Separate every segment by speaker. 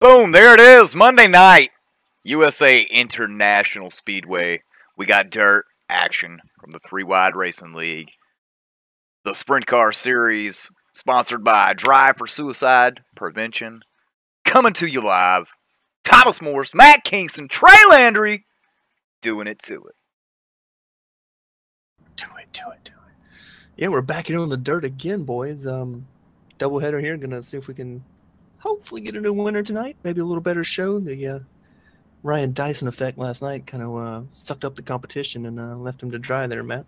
Speaker 1: Boom, there it is, Monday night, USA International Speedway. We got dirt action from the 3-Wide Racing League. The Sprint Car Series, sponsored by Drive for Suicide Prevention. Coming to you live, Thomas Morris, Matt Kingston, Trey Landry, doing it to it.
Speaker 2: Do it. Yeah, we're back here on the dirt again, boys. Doubleheader here. Gonna see if we can hopefully get a new winner tonight. Maybe a little better show. The Ryan Dyson effect last night kind of sucked up the competition and left him to dry there, Matt.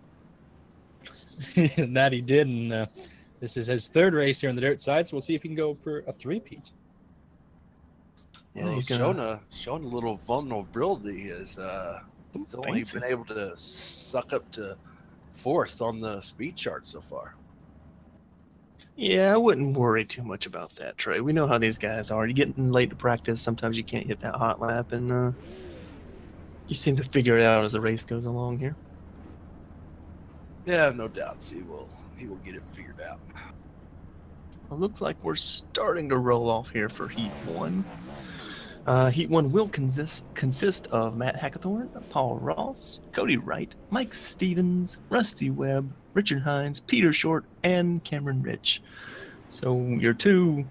Speaker 3: That he did, and this is his third race here on the dirt side, so we'll see if he can go for a three-peat.
Speaker 4: Yeah, he's showing a little vulnerability as he's only been able to suck up to fourth on the speed chart so far.
Speaker 2: Yeah, I wouldn't worry too much about that, Trey. We know how these guys are. You're getting late to practice. Sometimes you can't hit that hot lap, and you seem to figure it out as the race goes along here.
Speaker 4: Yeah, I have no doubts he will get it figured out.
Speaker 2: Well, looks like we're starting to roll off here for Heat 1. Heat 1 will consist of Matt Hackathorn, Paul Ross, Cody Wright, Mike Stevens, Rusty Webb, Richard Hines, Peter Short, and Cameron Rich. So your two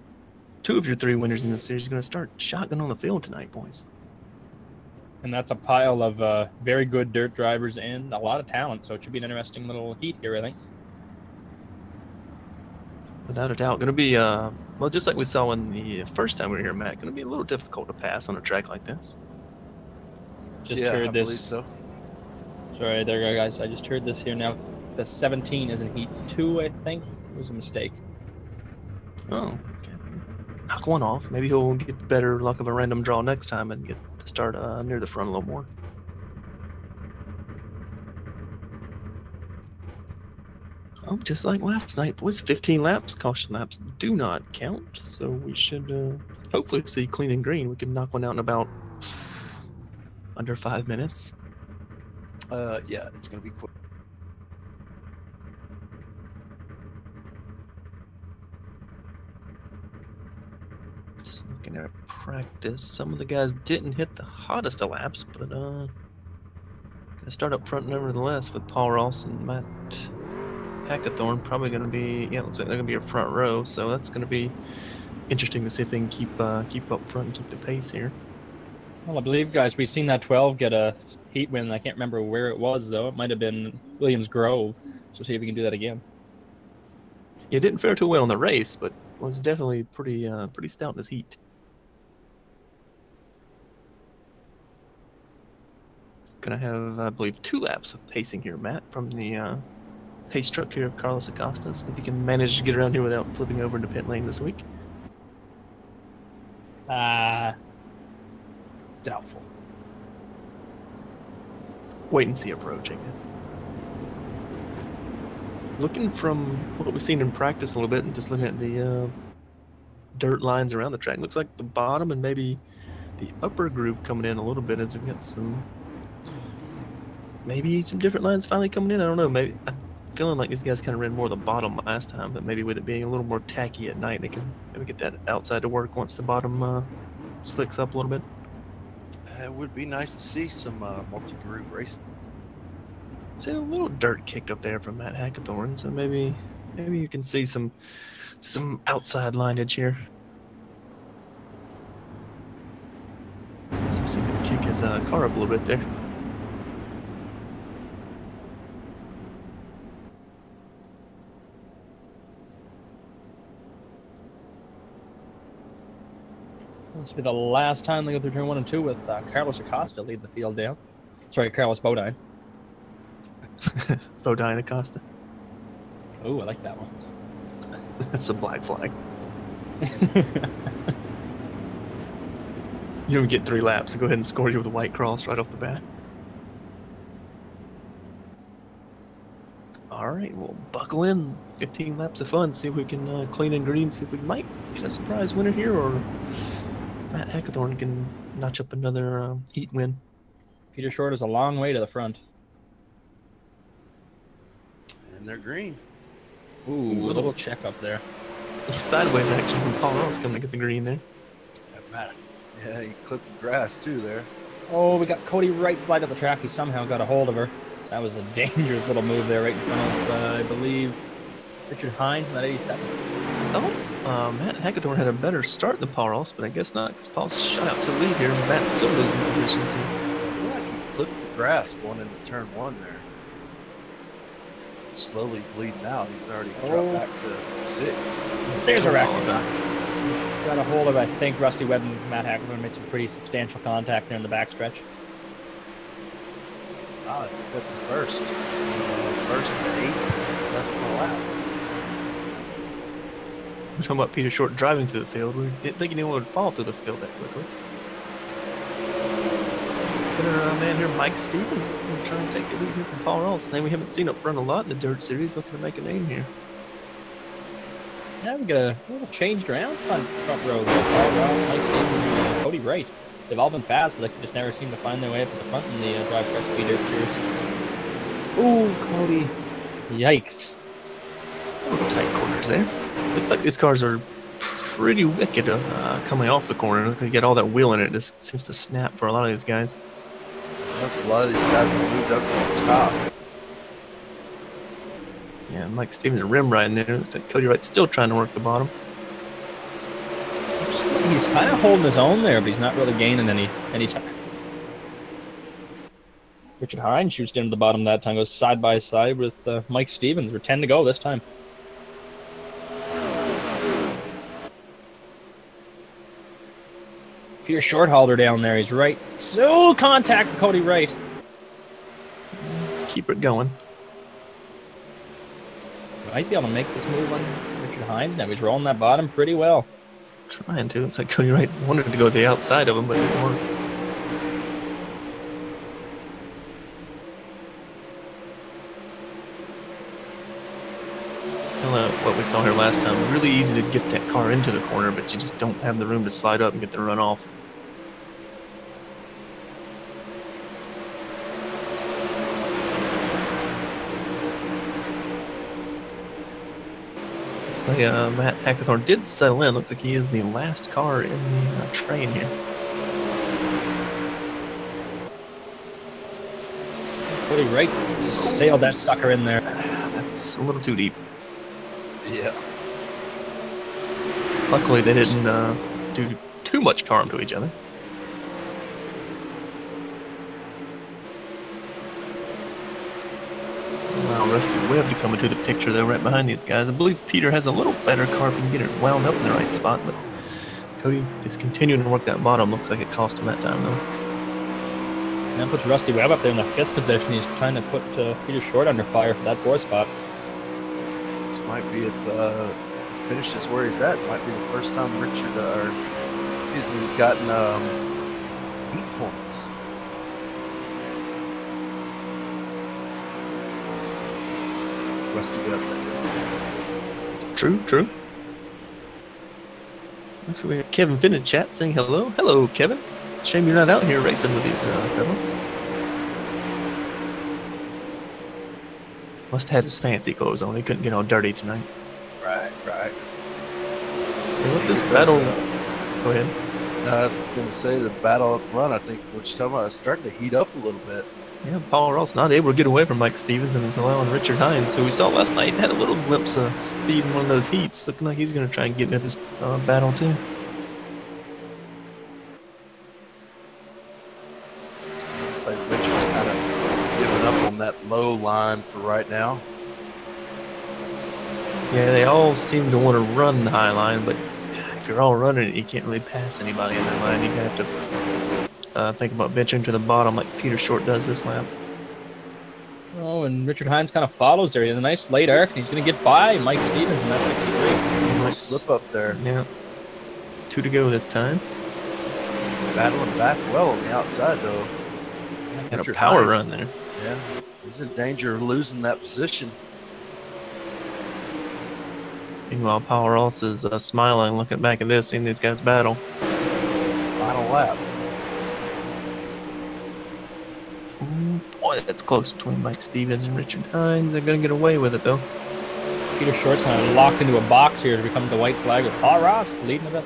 Speaker 2: of your three winners in this series are going to start shotgun on the field tonight, boys.
Speaker 3: And that's a pile of very good dirt drivers and a lot of talent, so it should be an interesting little heat here, I think.
Speaker 2: Without a doubt. Going to be, well, just like we saw in the first time we were here, Matt, going to be a little difficult to pass on a track like this.
Speaker 3: Just heard this.
Speaker 4: I believe so.
Speaker 3: Sorry, there you go, guys. I just heard this here now. The 17 is in Heat 2, I think. It was a mistake.
Speaker 2: Oh, okay. Knock one off. Maybe he'll get better luck of a random draw next time and get to start near the front a little more. Oh, just like last night, boys. 15 laps. Caution laps do not count, so we should hopefully see clean and green. We can knock one out in about under 5 minutes.
Speaker 4: Yeah, it's gonna be quick.
Speaker 2: Just looking at practice, some of the guys didn't hit the hottest of laps, but gonna start up front nevertheless with Paul Ross and Matt Hackathorn. Probably going to be, yeah, looks like they're going to be a front row, so that's going to be interesting to see if they can keep up front and keep the pace here.
Speaker 3: Well, I believe, guys, we've seen that 12 get a heat win. I can't remember where it was, though. It might have been Williams Grove, so see if we can do that again.
Speaker 2: Yeah, didn't fare too well in the race, but was definitely pretty stout in his heat. Gonna have, I believe, 2 laps of pacing here, Matt, from the pace truck here of Carlos Acosta. So if you can manage to get around here without flipping over into pit lane this week.
Speaker 4: Doubtful.
Speaker 2: Wait and see approach, I guess. Looking from what we've seen in practice a little bit and just looking at the dirt lines around the track, looks like the bottom and maybe the upper groove coming in a little bit as we get maybe some different lines finally coming in. I don't know, maybe I'm feeling like these guys kind of ran more the bottom last time, but maybe with it being a little more tacky at night, they can maybe get that outside to work once the bottom slicks up a little bit.
Speaker 4: It would be nice to see some multi-groove racing.
Speaker 2: See a little dirt kicked up there from Matt Hackathorn, so maybe you can see some outside lineage here. So see him kick his car up a little bit there.
Speaker 3: This will be the last time they go through turn 1 and 2 with Carlos Acosta lead the field down. Sorry, Carlos Bodine.
Speaker 2: Bodine Acosta.
Speaker 3: Oh, I like that one.
Speaker 2: That's a black flag. You don't get 3 laps, so go ahead and score you with a white cross right off the bat. All right, well, buckle in. 15 laps of fun. See if we can clean and green. See if we might get a surprise winner here, or Matt Hackathorn can notch up another heat win.
Speaker 3: Peter Short is a long way to the front.
Speaker 4: And they're green.
Speaker 3: Ooh, a little check up there.
Speaker 2: Sideways action from Paul Ross coming to get the green there.
Speaker 4: Yeah, he clipped the grass too there.
Speaker 3: Oh, we got Cody Wright slide up the track. He somehow got a hold of her. That was a dangerous little move there right in front of, I believe, Richard Hines in that 87.
Speaker 2: I thought Matt Hackathorn had a better start than Paul Ross, but I guess not, because Paul's shot out to the lead here, and Matt's still losing positions here.
Speaker 4: I feel like he clipped the grass going into turn 1 there. He's slowly bleeding out. He's already dropped back to 6th.
Speaker 3: There's a wreck. Got a hold of, I think, Rusty Webb and Matt Hackathorn made some pretty substantial contact there in the backstretch.
Speaker 4: Oh, I think that's the first. First to 8th, less than a lap.
Speaker 2: We're talking about Peter Short driving through the field. We didn't think anyone would fall through the field that quickly. Got our man here, Mike Stevens, going to try and take the lead here from Paul Ross. Name we haven't seen up front a lot in the Dirt Series, looking to make a name here.
Speaker 3: Yeah, we got a little changed around front row there. Paul Ross, Mike Stevens, and Cody Wright. They've all been fast, but they just never seem to find their way up at the front in the D4SP Dirt Series. Ooh, Cody. Yikes.
Speaker 2: Little tight corners there. Looks like these cars are pretty wicked coming off the corner. Look, they get all that wheel in it. It just seems to snap for a lot of these guys.
Speaker 4: Once a lot of these guys have moved up to the top.
Speaker 2: Yeah, Mike Stevens rim right in there. Looks like Cody Wright's still trying to work the bottom.
Speaker 3: He's kind of holding his own there, but he's not really gaining any time. Richard Hines shoots down to the bottom that time, goes side by side with Mike Stevens. We're 10 to go this time. Peter Shorthalder down there, he's right. So contact with Cody Wright.
Speaker 2: Keep it going.
Speaker 3: Might be able to make this move on Richard Hines now. He's rolling that bottom pretty well.
Speaker 2: Trying to. It's like Cody Wright wanted to go to the outside of him, but it didn't work. Kind of what we saw here last time. Really easy to get that car into the corner, but you just don't have the room to slide up and get the run off. So Matt Hackathorn did settle in. Looks like he is the last car in the train here.
Speaker 3: Cody Wright sailed that sucker in there.
Speaker 2: That's a little too deep.
Speaker 4: Yeah.
Speaker 2: Luckily, they didn't do too much harm to each other. Allow Rusty Webb to come into the picture, though, right behind these guys. I believe Peter has a little better car if he can get it wound up in the right spot, but Cody is continuing to work that bottom. Looks like it cost him that time, though.
Speaker 3: That puts Rusty Webb up there in the 5th position. He's trying to put Peter Short under fire for that 4th spot.
Speaker 4: This might be if finishes where he's at. Might be the first time Richard, he's gotten heat points. Rusty Webb, that is.
Speaker 2: True, true. Looks like we have Kevin Finn in chat saying hello. Hello, Kevin. Shame you're not out here racing with these fellas. Must have had his fancy clothes on. He couldn't get all dirty tonight.
Speaker 4: Right.
Speaker 2: Hey, look, this battle. Go ahead.
Speaker 4: I was going to say the battle up front, I think what you're talking about is starting to heat up a little bit.
Speaker 2: Yeah, Paul Ross not able to get away from Mike Stevens and is allowing Richard Hines, who we saw last night, had a little glimpse of speed in one of those heats. Looking like he's going to try and get into this battle too.
Speaker 4: Looks like Richard's kind of giving up on that low line for right now.
Speaker 2: Yeah, they all seem to want to run the high line, but if you're all running it, you can't really pass anybody in that line. You have to think about venturing to the bottom like Peter Short does this lap.
Speaker 3: Oh, and Richard Hines kind of follows there. He has a nice late arc. He's going to get by Mike Stevens in that 63.
Speaker 4: Nice slip up there.
Speaker 2: Yeah. 2 to go this time.
Speaker 4: Battling back well on the outside, though.
Speaker 2: He's got a power run there.
Speaker 4: Yeah, he's in danger of losing that position.
Speaker 2: Meanwhile, Paul Ross is smiling, looking back at this, seeing these guys battle.
Speaker 4: Final lap.
Speaker 2: Boy, that's close between Mike Stevens and Richard Hines. They're going to get away with it, though.
Speaker 3: Peter Short's kind of locked into a box here as we come to the white flag with Paul Ross leading him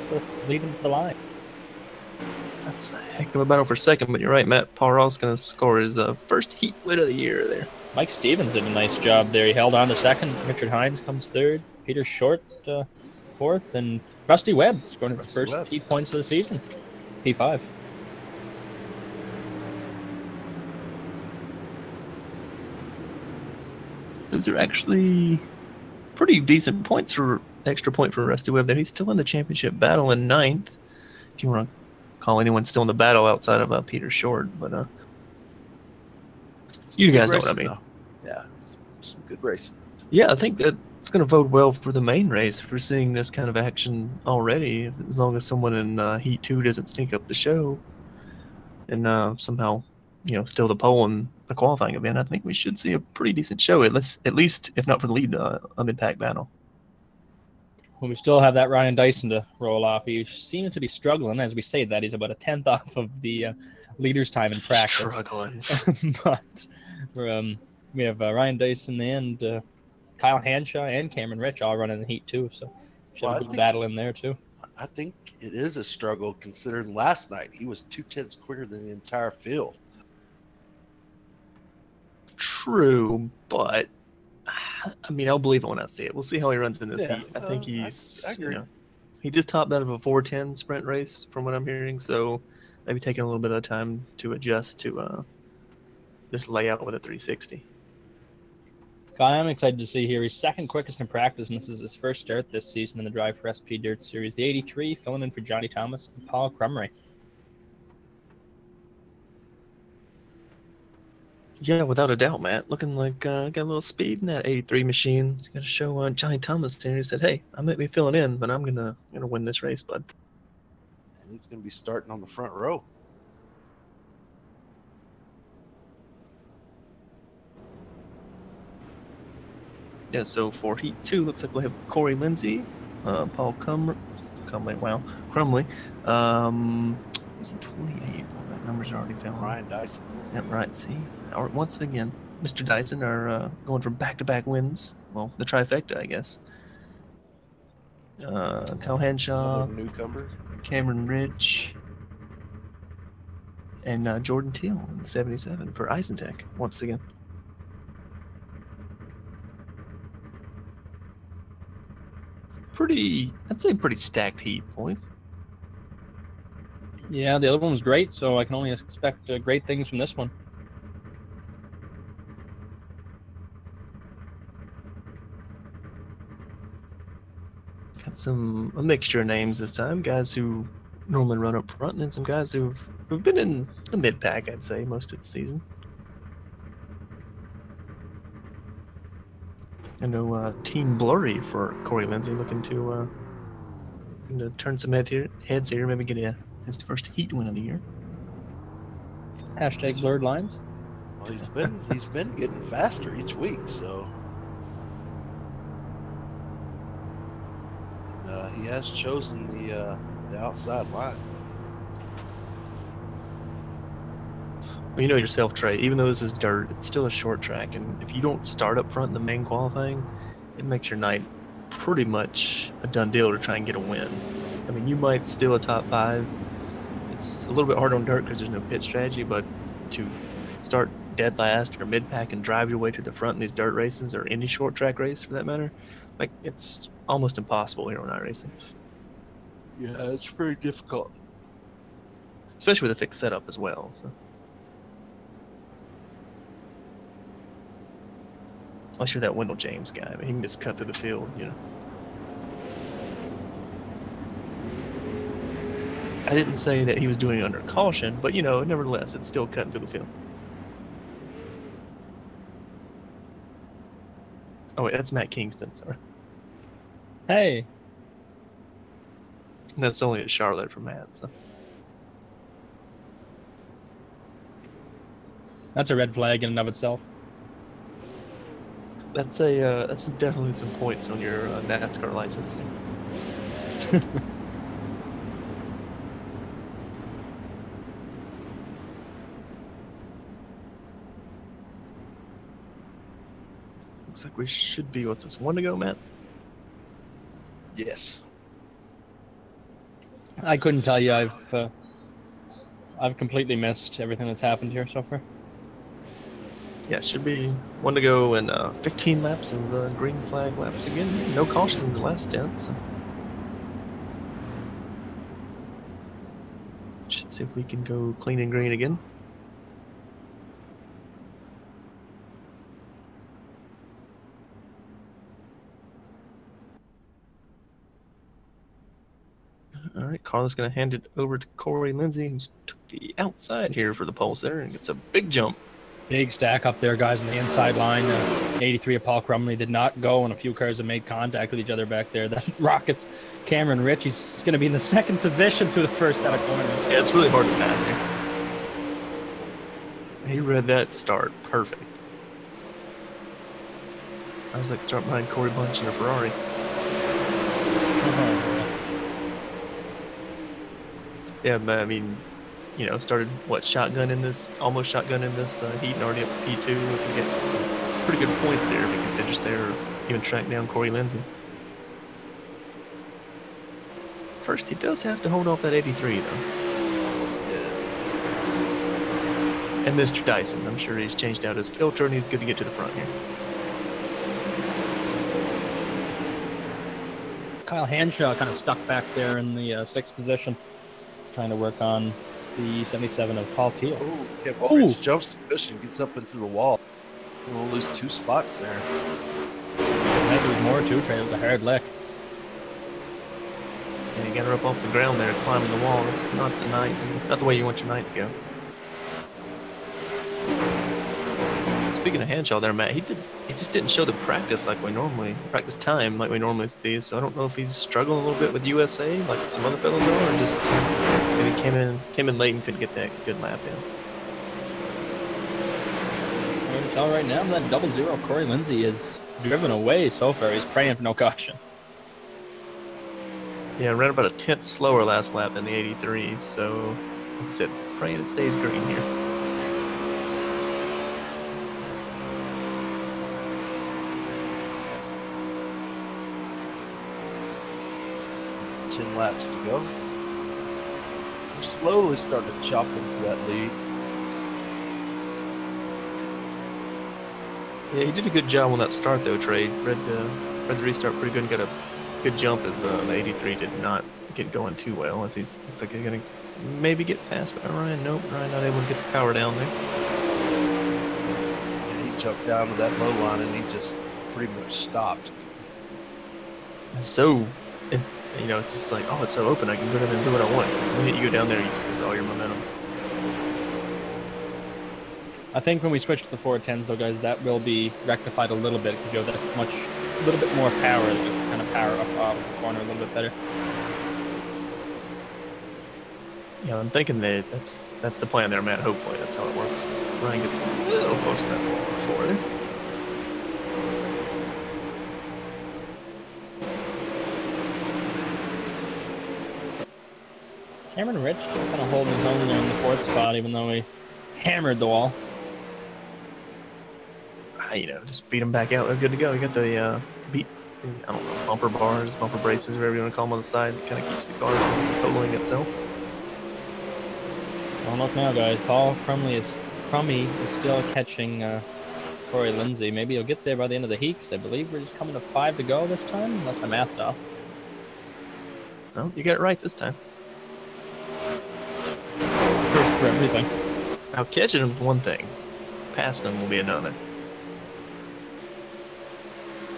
Speaker 3: to the line.
Speaker 2: It's a heck of a battle for second, but you're right, Matt. Paul Ross going to score his first heat win of the year there.
Speaker 3: Mike Stevens did a nice job there. He held on to second. Richard Hines comes third. Peter Short fourth, and Rusty Webb scoring his first heat points of the season. P5.
Speaker 2: Those are actually pretty decent points for extra point for Rusty Webb there. He's still in the championship battle in 9th. If you want to call anyone still in the battle outside of Peter Short, but you guys know what I mean.
Speaker 4: Yeah, some good racing.
Speaker 2: Yeah, I think that it's going to bode well for the main race for seeing this kind of action already. As long as someone in Heat 2 doesn't sneak up the show and somehow, steal the pole in the qualifying event, I think we should see a pretty decent show, at least if not for the lead, a mid-pack battle.
Speaker 3: Well, we still have that Ryan Dyson to roll off. He seems to be struggling. As we say that, he's about a 10th off of the leader's time in practice.
Speaker 2: Struggling.
Speaker 3: But we have Ryan Dyson and Kyle Hanshaw and Cameron Rich all running in Heat 2, so should have a good battle in there too.
Speaker 4: I think it is a struggle considering last night he was 2/10 quicker than the entire field.
Speaker 2: True, but I mean, I'll believe it when I see it. We'll see how he runs in this heat. I think he's,
Speaker 4: I agree.
Speaker 2: He just topped out of a 4:10 sprint race from what I'm hearing, so maybe taking a little bit of time to adjust to this layout with a 360.
Speaker 3: I'm excited to see here. He's second quickest in practice, and this is his first start this season in the Drive for SP Dirt Series. The 83, filling in for Johnny Thomas and Paul Crumry.
Speaker 2: Yeah, without a doubt, Matt. Looking like got a little speed in that 83 machine. He's going to show Johnny Thomas there. He said, "Hey, I might be filling in, but I'm gonna win this race, bud."
Speaker 4: And he's going to be starting on the front row.
Speaker 2: Yeah, so for Heat 2, looks like we'll have Corey Lindsay, Paul Crumley. Was it 28? Oh, that number's already failing.
Speaker 4: Ryan Dyson.
Speaker 2: Yep, right. See, once again, Mr. Dyson are going for back-to-back wins. Well, the trifecta, I guess. Kyle Hanshaw,
Speaker 4: newcomer,
Speaker 2: Cameron Rich, and Jordan Teal in 77 for Eisentech once again. I'd say pretty stacked heat, boys.
Speaker 3: Yeah, the other one was great, so I can only expect great things from this one.
Speaker 2: Got a mixture of names this time. Guys who normally run up front, and then some guys who've been in the mid-pack, I'd say, most of the season. I know Team Blurry for Corey Lindsay looking to turn some heads here, maybe get his first heat win of the year.
Speaker 3: Hashtag blurred lines.
Speaker 4: Well, he's been getting faster each week, so he has chosen the outside line.
Speaker 2: Well, you know yourself, Trey, even though this is dirt, it's still a short track, and if you don't start up front in the main qualifying, it makes your night pretty much a done deal to try and get a win. I mean, you might steal a top 5. It's a little bit hard on dirt because there's no pit strategy, but to start dead last or mid-pack and drive your way to the front in these dirt races, or any short track race for that matter, like, it's almost impossible here on iRacing.
Speaker 4: Yeah, it's very difficult.
Speaker 2: Especially with a fixed setup as well, so. Unless you're that Wendell James guy, but he can just cut through the field, I didn't say that he was doing it under caution, but, nevertheless, it's still cutting through the field. Oh, wait, that's Matt Kingston, sorry.
Speaker 3: Hey.
Speaker 2: And that's only a Charlotte for Matt, so.
Speaker 3: That's a red flag in and of itself.
Speaker 2: That's definitely some points on your NASCAR licensing. Looks like we should be, what's this, 1 to go, Matt?
Speaker 4: Yes.
Speaker 3: I couldn't tell you. I've I've completely missed everything that's happened here so far.
Speaker 2: Yeah, should be 1 to go and 15 laps of the green flag laps again. No cautions in the last stint, so should see if we can go clean and green again. All right, Carla's going to hand it over to Corey Lindsay, who's took the outside here for the pulse there and gets a big jump.
Speaker 3: Big stack up there, guys, on the inside line. 83 of Paul Crumley did not go, and a few cars have made contact with each other back there. That rockets Cameron Rich. He's going to be in the second position through the first set of corners.
Speaker 2: Yeah, it's really hard to pass here. He read that start perfect. I was like start behind Corey Bunch in a Ferrari. Yeah, but I mean, you know, started shotgun in this, almost shotgun in this heat, and already up to P2. We can get some pretty good points there if we can finish there, or even track down Corey Lindsay. First, he does have to hold off that 83 though.
Speaker 4: Yes.
Speaker 2: And Mr. Dyson, I'm sure he's changed out his filter and he's good to get to the front here.
Speaker 3: Kyle Hanshaw kind of stuck back there in the 6th position, trying to work on the 77 of Paul Teal.
Speaker 4: Oh, Cameron jumps the cushion, gets up into the wall. We'll lose 2 spots there.
Speaker 3: Maybe there's more too, Trey. It was a hard lick.
Speaker 2: Yeah, you got her up off the ground there, climbing the wall. That's not the night, not the way you want your night to go. Speaking of Hanshaw there, Matt, he just didn't show the practice time like we normally see. So I don't know if he's struggling a little bit with USA like some other fellows are, or just maybe came in late and couldn't get that good lap in.
Speaker 3: I can tell right now that 00 Corey Lindsay is driven away so far. He's praying for no caution.
Speaker 2: Yeah, ran about a 10th slower last lap than the 83. So like I said, praying it stays green here.
Speaker 4: 10 laps to go. We're slowly starting to chop into that lead.
Speaker 2: Yeah, he did a good job on that start though, Trey. Read the restart pretty good and got a good jump as the 83 did not get going too well, as looks like he's gonna maybe get passed by Ryan. Nope, Ryan not able to get the power down there.
Speaker 4: Yeah, he jumped down to that low line and he just pretty much stopped.
Speaker 2: And so, you know, it's just like, oh, it's so open, I can go down there and do what I want. The minute you go down there, you just lose all your momentum.
Speaker 3: I think when we switch to the 410s, though, guys, that will be rectified a little bit because you have that a little bit more power, that you can kind of power up off the corner a little bit better.
Speaker 2: Yeah, I'm thinking that's the plan there, Matt. Hopefully that's how it works. Ryan gets a little close to that wall before there.
Speaker 3: Cameron Rich still kind of holding his own there in the 4th spot, even though he hammered the wall.
Speaker 2: You know, just beat him back out. They're good to go. You got the I don't know, bumper bars, bumper braces, whatever you want to call them on the side. It kind of keeps the car from totaling itself.
Speaker 3: Don't look now, guys. Paul Crumley is still catching Corey Lindsay. Maybe he'll get there by the end of the heat, because I believe we're just coming to 5 to go this time, unless my math's off.
Speaker 2: No, you got it right this time.
Speaker 3: First for everything.
Speaker 2: Now, catching him is one thing. Passing him will be another.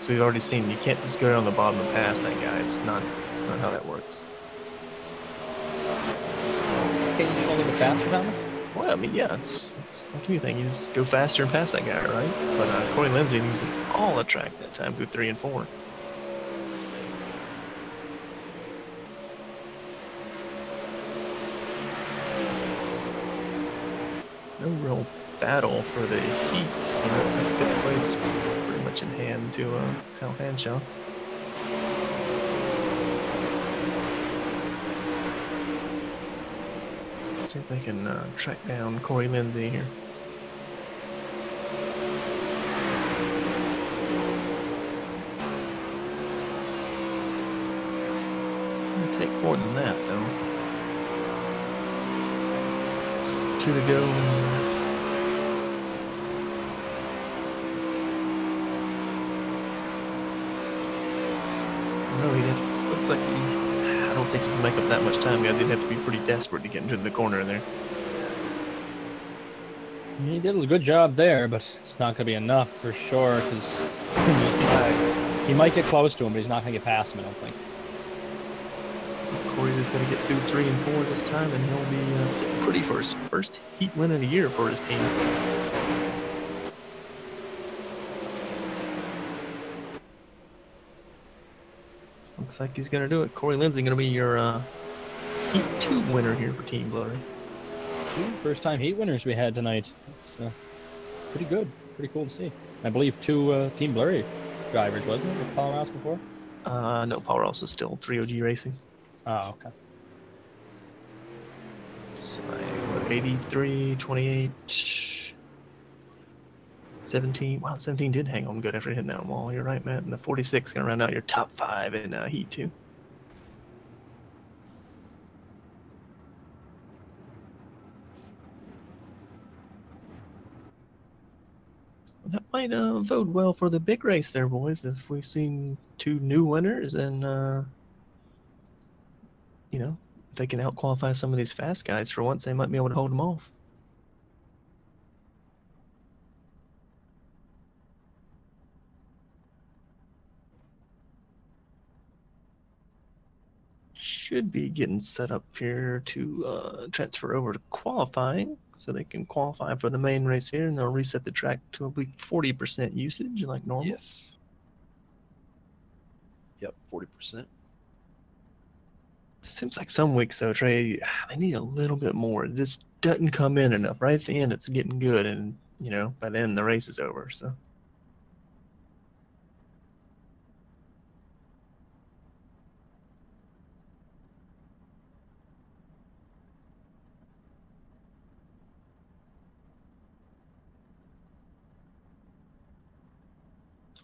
Speaker 2: So we've already seen you can't just go down the bottom and pass that guy. It's not how that works.
Speaker 3: Can't you just a little bit faster, Thomas?
Speaker 2: Well, I mean, yeah, it's like anything. You just go faster and pass that guy, right? But Corey Lindsay losing all the track that time through 3 and 4. No real battle for the heats. You know, it's like 5th place pretty much in hand to Kyle Hanshaw. So let's see if they can track down Corey Lindsay here. It'll take more than that, though. 2 to go. Really, it looks like I don't think he can make up that much time, guys. He'd have to be pretty desperate to get into the corner there.
Speaker 3: He did a good job there, but it's not going to be enough for sure, because he might get close to him, but he's not going to get past him, I don't think.
Speaker 2: Corey's just going to get through 3 and 4 this time, and he'll be sitting pretty for his first heat win of the year for his team. Looks like he's going to do it. Corey Lindsay going to be your Heat 2 winner here for Team Blurry.
Speaker 3: 2 first-time heat winners we had tonight. It's pretty good. Pretty cool to see. I believe 2 Team Blurry drivers, wasn't it, with Paul Rouse before?
Speaker 2: No, Paul Rouse is still 3OG Racing.
Speaker 3: Oh, okay.
Speaker 2: So, 83, 28, 17. Wow, 17 did hang on good after hitting that wall. You're right, Matt. And the 46 going to round out your top 5 in Heat 2. That might bode well for the big race there, boys. If we've seen 2 new winners, and you know, if they can out-qualify some of these fast guys for once, they might be able to hold them off. Should be getting set up here to transfer over to qualifying, so they can qualify for the main race here, and they'll reset the track to a 40% usage like normal.
Speaker 4: Yes. Yep, 40%.
Speaker 2: It seems like some weeks, though, Trey, they need a little bit more. It just doesn't come in enough. Right at the end, it's getting good, and, you know, by then the race is over, so.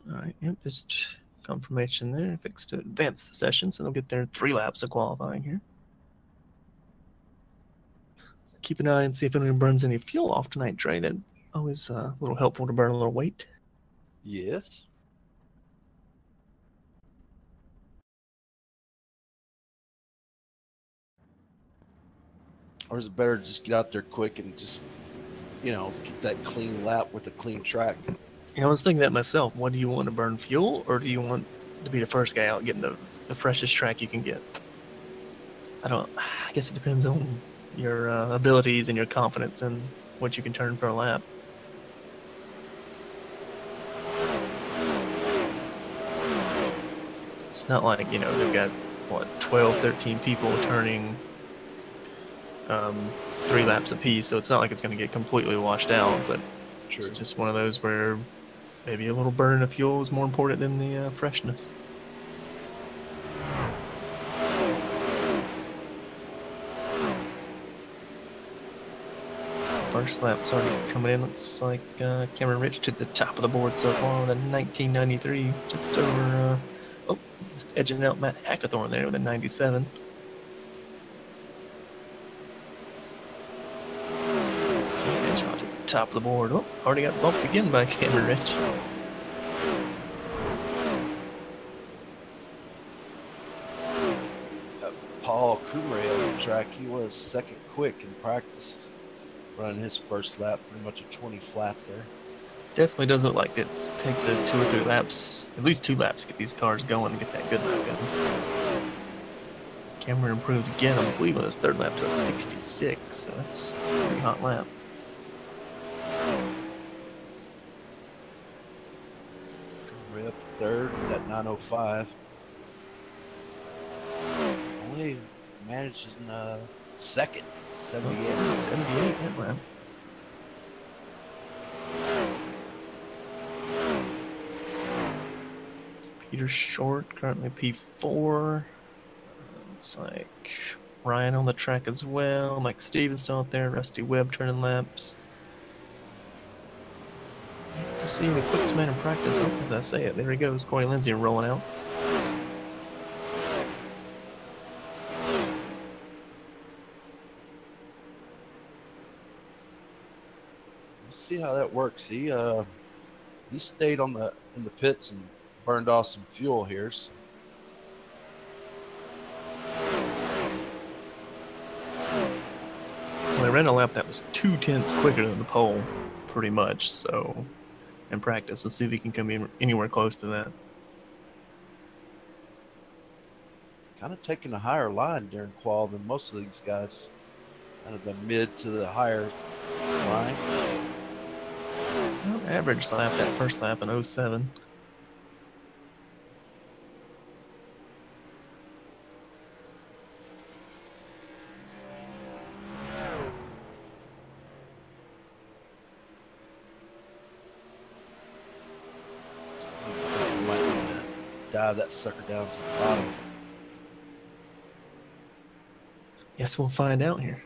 Speaker 2: All right, yep, just confirmation there. Fixed to advance the session, so they'll get their 3 laps of qualifying here. Keep an eye and see if anyone burns any fuel off tonight, Trey. That's always a little helpful to burn a little weight.
Speaker 4: Yes. Or is it better to just get out there quick and just, you know, get that clean lap with a clean track?
Speaker 2: Yeah, I was thinking that myself. What do you want to burn fuel, or do you want to be the first guy out getting the freshest track you can get? I guess it depends on your abilities and your confidence and what you can turn for a lap. It's not like, you know, they've got, what, 12, 13 people turning 3 laps apiece, so it's not like it's going to get completely washed out, but
Speaker 4: True.
Speaker 2: It's just one of those where maybe a little burn of fuel is more important than the freshness. First lap's already coming in. Looks like Cameron Rich to the top of the board so far with a 1993, just over, just edging out Matt Hackathorn there with a 97. Edge on to the top of the board. Oh, already got bumped again by Cameron Rich.
Speaker 4: Paul Kumre on the track, he was second quick in practice, running his first lap, pretty much a 20 flat there.
Speaker 2: Definitely does look like it takes 2 or 3 laps, at least 2 laps, to get these cars going and get that good lap going. Cameron improves again, I believe, on his 3rd lap to a 66, so that's a pretty hot lap.
Speaker 4: Kumre up to 3rd with that 905. Only manages in 2nd, 78.
Speaker 2: 78 that lap. Peter Short, currently P4. Looks like Ryan on the track as well. Mike Stevens still out there. Rusty Webb turning laps. To see the quickest man in practice. Oh, as I say it, there he goes. Corey Lindsay rolling out.
Speaker 4: see how that works. He stayed in the pits and burned off some fuel here. So.
Speaker 2: Well, they ran a lap that was 2/10 quicker than the pole, pretty much. So, in practice, let's see if he can come in anywhere close to that.
Speaker 4: It's kind of taking a higher line during qual than most of these guys. Kind of the mid to the higher line.
Speaker 2: Well, average lap that first lap in 07.
Speaker 4: Dive that sucker down to the bottom.
Speaker 2: Guess we'll find out here.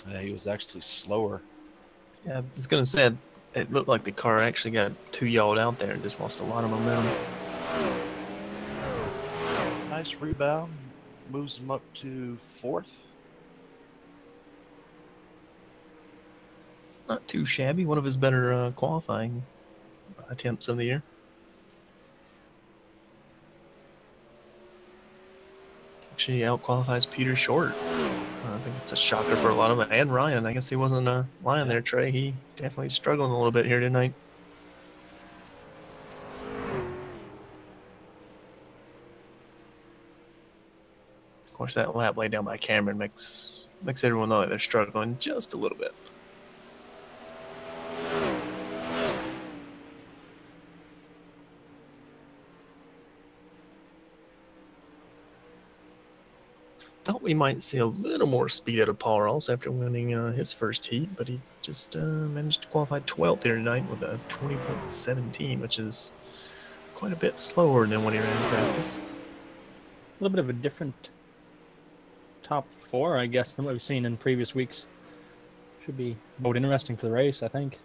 Speaker 4: Yeah, he was actually slower.
Speaker 2: Yeah, I was going to say, it looked like the car actually got too yawed out there and just lost a lot of momentum.
Speaker 4: Nice rebound. Moves him up to 4th.
Speaker 2: Not too shabby. One of his better qualifying attempts of the year. Actually out-qualifies Peter Short. I think it's a shocker for a lot of them. And Ryan. I guess he wasn't lying there, Trey. He definitely struggling a little bit here tonight. Of course, that lap laid down by Cameron makes everyone know that they're struggling just a little bit. Thought we might see a little more speed out of Paul Ross after winning his first heat, but he just managed to qualify 12th here tonight with a 20.17, which is quite a bit slower than when he ran in practice.
Speaker 3: A little bit of a different top 4, I guess, than what we've seen in previous weeks. Should be both interesting for the race, I think.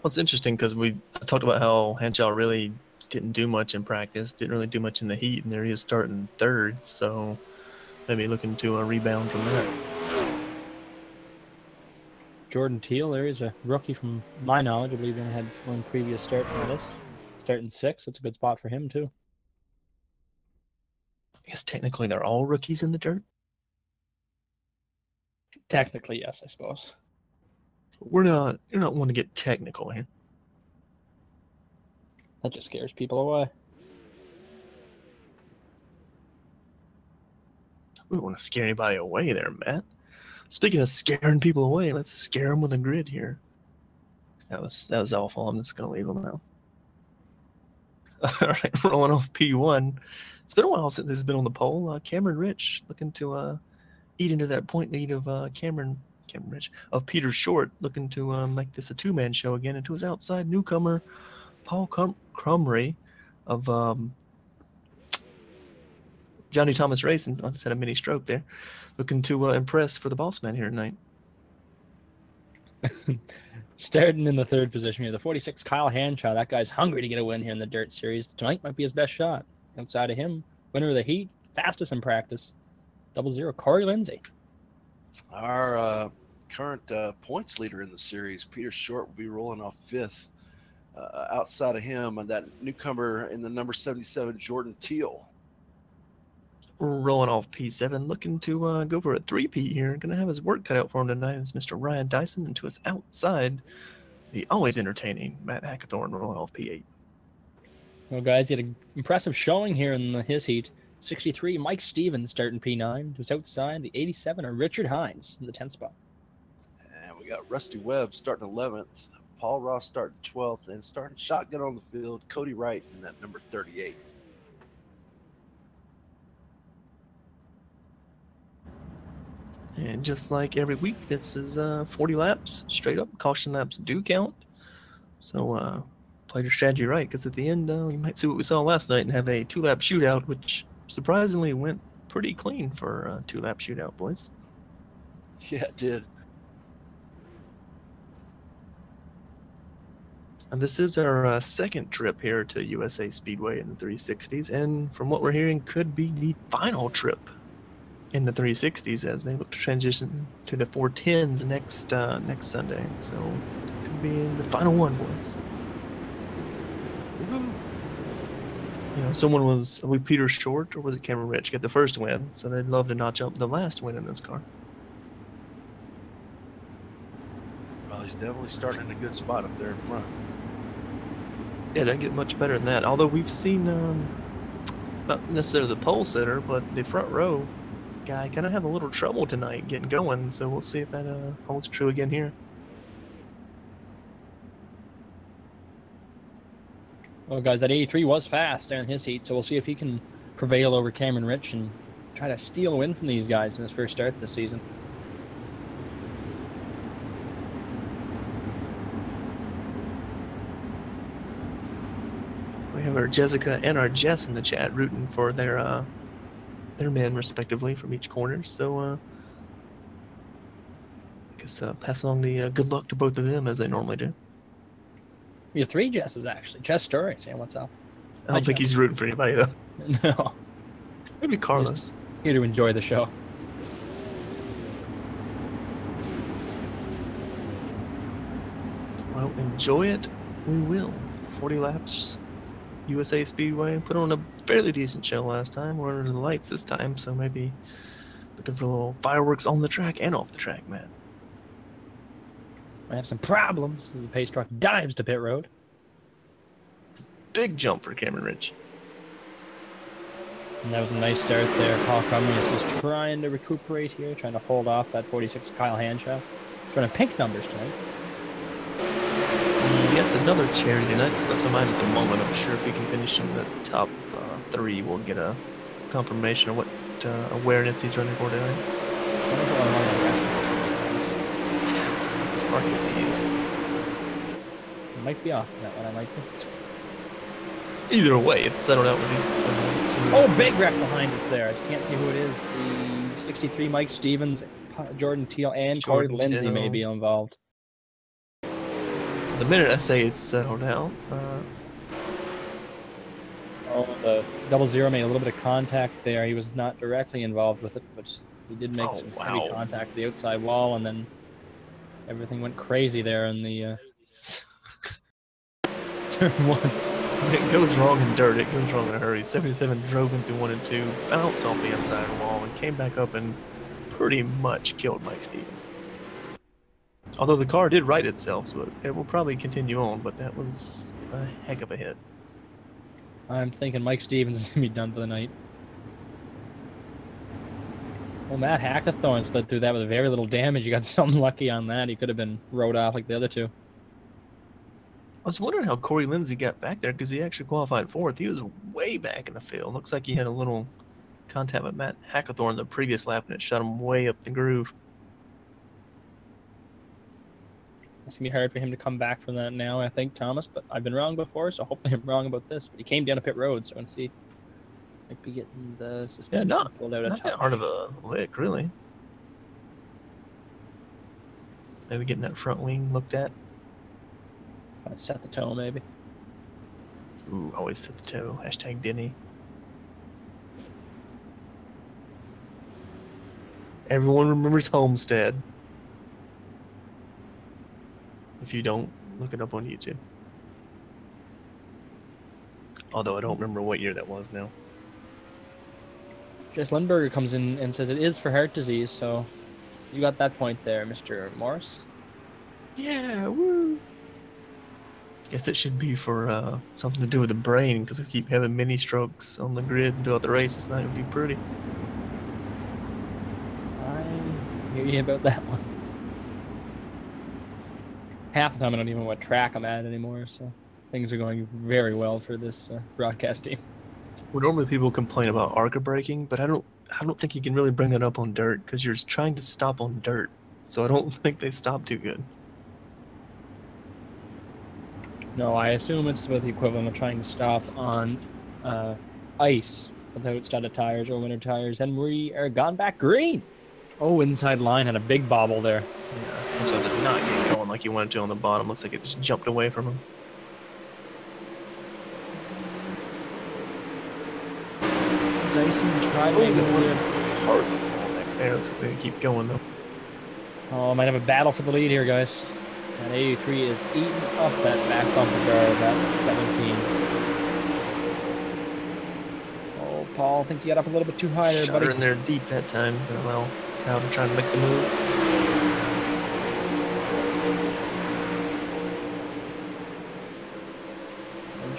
Speaker 2: Well, it's interesting because we talked about how Henshaw really didn't do much in practice, didn't really do much in the heat, and there he is starting 3rd, so maybe looking to a rebound from that.
Speaker 3: Jordan Teal, there is a rookie from my knowledge. I believe he had one previous start from this. Starting 6th, it's a good spot for him too.
Speaker 2: I guess technically they're all rookies in the dirt.
Speaker 3: Technically, yes, I suppose.
Speaker 2: You're not wanting to get technical here.
Speaker 3: That just scares people away.
Speaker 2: We don't want to scare anybody away there, Matt. Speaking of scaring people away, let's scare them with a grid here. That was awful. I'm just gonna leave them now. All right, rolling off P1. It's been a while since he's been on the pole. Cameron Rich looking to eat into that point lead of Cameron Rich of Peter Short, looking to make this a 2-man show again. And to his outside newcomer, Paul Crumry of Johnny Thomas Racing. I just had a mini stroke there. Looking to impress for the boss man here tonight.
Speaker 3: Starting in the 3rd position here, the 46 Kyle Hanshaw. That guy's hungry to get a win here in the Dirt Series. Tonight might be his best shot. Outside of him, winner of the heat, fastest in practice. 00 Corey Lindsay.
Speaker 4: Our current points leader in the series, Peter Short, will be rolling off 5th. Outside of him, and that newcomer in the number 77, Jordan Teal.
Speaker 2: Rolling off P7, looking to go for a 3-peat here. Going to have his work cut out for him tonight. It's Mr. Ryan Dyson, and to his outside, the always entertaining Matt Hackathorn rolling off P8.
Speaker 3: Well, guys, he had an impressive showing here in his heat. 63, Mike Stevens starting P9. To his outside, the 87, Richard Hines in the 10th spot.
Speaker 4: And we got Rusty Webb starting 11th, Paul Ross starting 12th, and starting shotgun on the field, Cody Wright in that number 38.
Speaker 2: And just like every week, this is 40 laps straight up. Caution laps do count. So play your strategy right, because at the end, you might see what we saw last night and have a 2-lap shootout, which surprisingly went pretty clean for a 2-lap shootout, boys.
Speaker 4: Yeah, it did.
Speaker 2: And this is our second trip here to USA Speedway in the 360s, and from what we're hearing, could be the final trip in the 360s as they look to transition to the 410s next Sunday. So it could be the final one, boys. You know, someone was Peter Short or was it Cameron Rich get the first win, so they'd love to notch up the last win in this car.
Speaker 4: Well, he's definitely starting in a good spot up there in front.
Speaker 2: Yeah, it doesn't get much better than that. Although we've seen, not necessarily the pole sitter, but the front row guy kind of have a little trouble tonight getting going. So we'll see if that holds true again here.
Speaker 3: Well, guys, that 83 was fast there in his heat, so we'll see if he can prevail over Cameron Rich and try to steal a win from these guys in his first start this season.
Speaker 2: We have our Jessica and our Jess in the chat rooting for their men respectively from each corner. So I guess pass along the good luck to both of them as they normally do.
Speaker 3: We have 3 Jesses actually. Jess Story saying what's up.
Speaker 2: I don't think he's rooting for anybody though.
Speaker 3: No.
Speaker 2: Maybe Carlos.
Speaker 3: Just here to enjoy the show.
Speaker 2: Well, enjoy it. We will. 40 laps. USA Speedway put on a fairly decent show last time. We're under the lights this time, so maybe looking for a little fireworks on the track and off the track, man.
Speaker 3: I have some problems as the pace truck dives to pit road.
Speaker 2: Big jump for Cameron Rich.
Speaker 3: And that was a nice start there. Paul Crumley is just trying to recuperate here, trying to hold off that 46 Kyle Hanshaw. Trying to pink numbers tonight.
Speaker 2: Yes, another charity tonight. Slips my mind at the moment. I'm sure if we can finish in the top 3, we'll get a confirmation of what awareness he's running for tonight.
Speaker 3: It might be off that one. I might be.
Speaker 2: Either way, it's settled out with these.
Speaker 3: Oh, big wreck behind us there. I just can't see who it is. The 63 Mike Stevens, Jordan Teal, and Corey Lindsay may be involved.
Speaker 2: The minute I say it's settled out.
Speaker 3: The 00 made a little bit of contact there. He was not directly involved with it, but he did make some heavy contact to the outside wall, and then everything went crazy there in the turn 1.
Speaker 2: It goes wrong in dirt, it goes wrong in a hurry. 77 drove into 1 and 2, bounced off the inside of the wall, and came back up and pretty much killed Mike Stevens. Although the car did right itself, so it will probably continue on, but that was a heck of a hit.
Speaker 3: I'm thinking Mike Stevens is going to be done for the night. Well, Matt Hackathorn slid through that with very little damage. He got something lucky on that. He could have been rode off like the other 2.
Speaker 2: I was wondering how Corey Lindsay got back there because he actually qualified 4th. He was way back in the field. Looks like he had a little contact with Matt Hackathorn the previous lap and it shot him way up the groove.
Speaker 3: It's going to be hard for him to come back from that now, I think, Thomas, but I've been wrong before, so hopefully I'm wrong about this. But he came down a pit road, so I want to see. Might be getting the suspension pulled out
Speaker 2: not that hard of a lick, really. Maybe getting that front wing looked at.
Speaker 3: Set the toe, maybe.
Speaker 2: Ooh, always set the toe. Hashtag Denny. Everyone remembers Homestead. If you don't, look it up on YouTube. Although I don't remember what year that was now.
Speaker 3: Jess Lindberger comes in and says it is for heart disease, so you got that point there, Mr. Morris.
Speaker 2: Yeah, woo! Guess it should be for something to do with the brain, because I keep having mini strokes on the grid throughout the race. It's not going to be pretty.
Speaker 3: I hear you about that one. Half the time I don't even know what track I'm at anymore, so things are going very well for this broadcast team.
Speaker 2: Well, normally people complain about ARCA braking, but I don't think you can really bring that up on dirt, because you're trying to stop on dirt. So I don't think they stop too good.
Speaker 3: No, I assume it's with the equivalent of trying to stop on ice without studded tires or winter tires, and we are gone back green. Oh, inside line had a big bobble there.
Speaker 2: Yeah, so did not get going like you wanted to on the bottom. Looks like it just jumped away from him.
Speaker 3: Dyson tried to make a clear.
Speaker 2: Hard. there. Looks like they keep going though.
Speaker 3: Oh, might have a battle for the lead here, guys. That 83 is eating up that back bumper car, that 17. Oh, Paul, I think you got up a little bit too high there,
Speaker 2: Shot
Speaker 3: buddy.
Speaker 2: her in there deep that time. Gonna allow Kyle to try to make the move.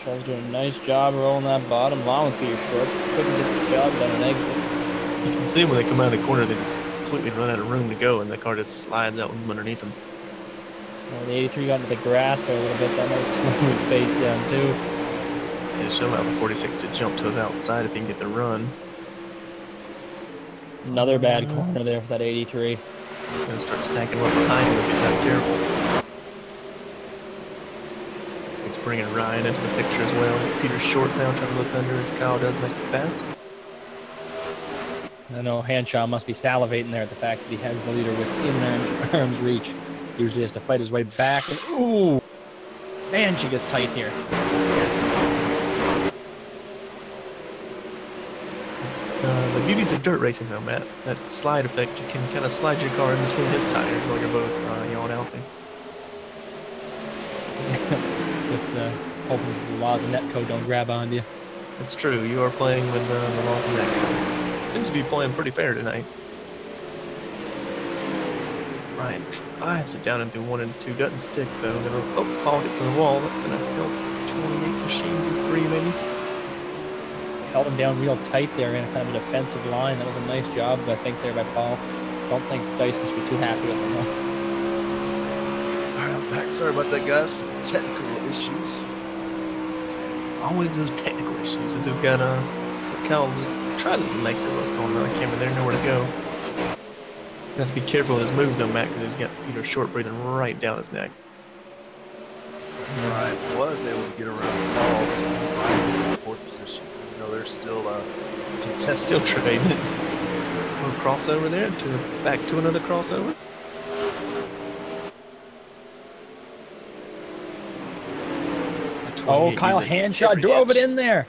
Speaker 3: Shaw's doing a nice job rolling that bottom, along with Peter Short. Couldn't get the job done on exit.
Speaker 2: You can see when they come out of the corner, they just completely run out of room to go, and the car just slides out from underneath them.
Speaker 3: Well, the 83 got into the grass there a little bit. That might slow his pace down too.
Speaker 2: Yeah, show out the 46 to jump to his outside if he can get the run.
Speaker 3: Another bad corner there for that 83.
Speaker 2: He's gonna start stacking up behind him if he's not careful. It's bringing Ryan into the picture as well. Peter's short now, trying to look under as Kyle does make the pass.
Speaker 3: I know Hanshaw must be salivating there at the fact that he has the leader within arm's reach. Usually has to fight his way back. And, ooh! Man, she gets tight here.
Speaker 2: The beauties of dirt racing though, Matt. That slide effect, you can kind of slide your car in between his tires while you're both yawing out there.
Speaker 3: With hoping the laws of netcode don't grab onto you.
Speaker 2: It's true, you are playing with the laws of that. Seems to be playing pretty fair tonight. Ryan drives it down into 1 and 2. Doesn't stick though. Oh, Paul gets on the wall. That's gonna help 28 machine do 3 maybe.
Speaker 3: Held him down real tight there in kind of a defensive line. That was a nice job, I think, there by Paul. Don't think Dice must be too happy with him though.
Speaker 4: Alright, I'm back. Sorry about that, guys. Some technical issues.
Speaker 2: Always those technical issues. As we've got so Cal try to make the look on the camera there, nowhere to go. You have to be careful with his moves though, Matt, because he's got Peter Short breathing right down his neck.
Speaker 4: So Ryan was able to get around the walls. Ryan in 4th position. You know, they're still contested.
Speaker 2: Still trading it. Little crossover there to back to another crossover.
Speaker 3: Oh, Kyle Hanshaw drove it in there.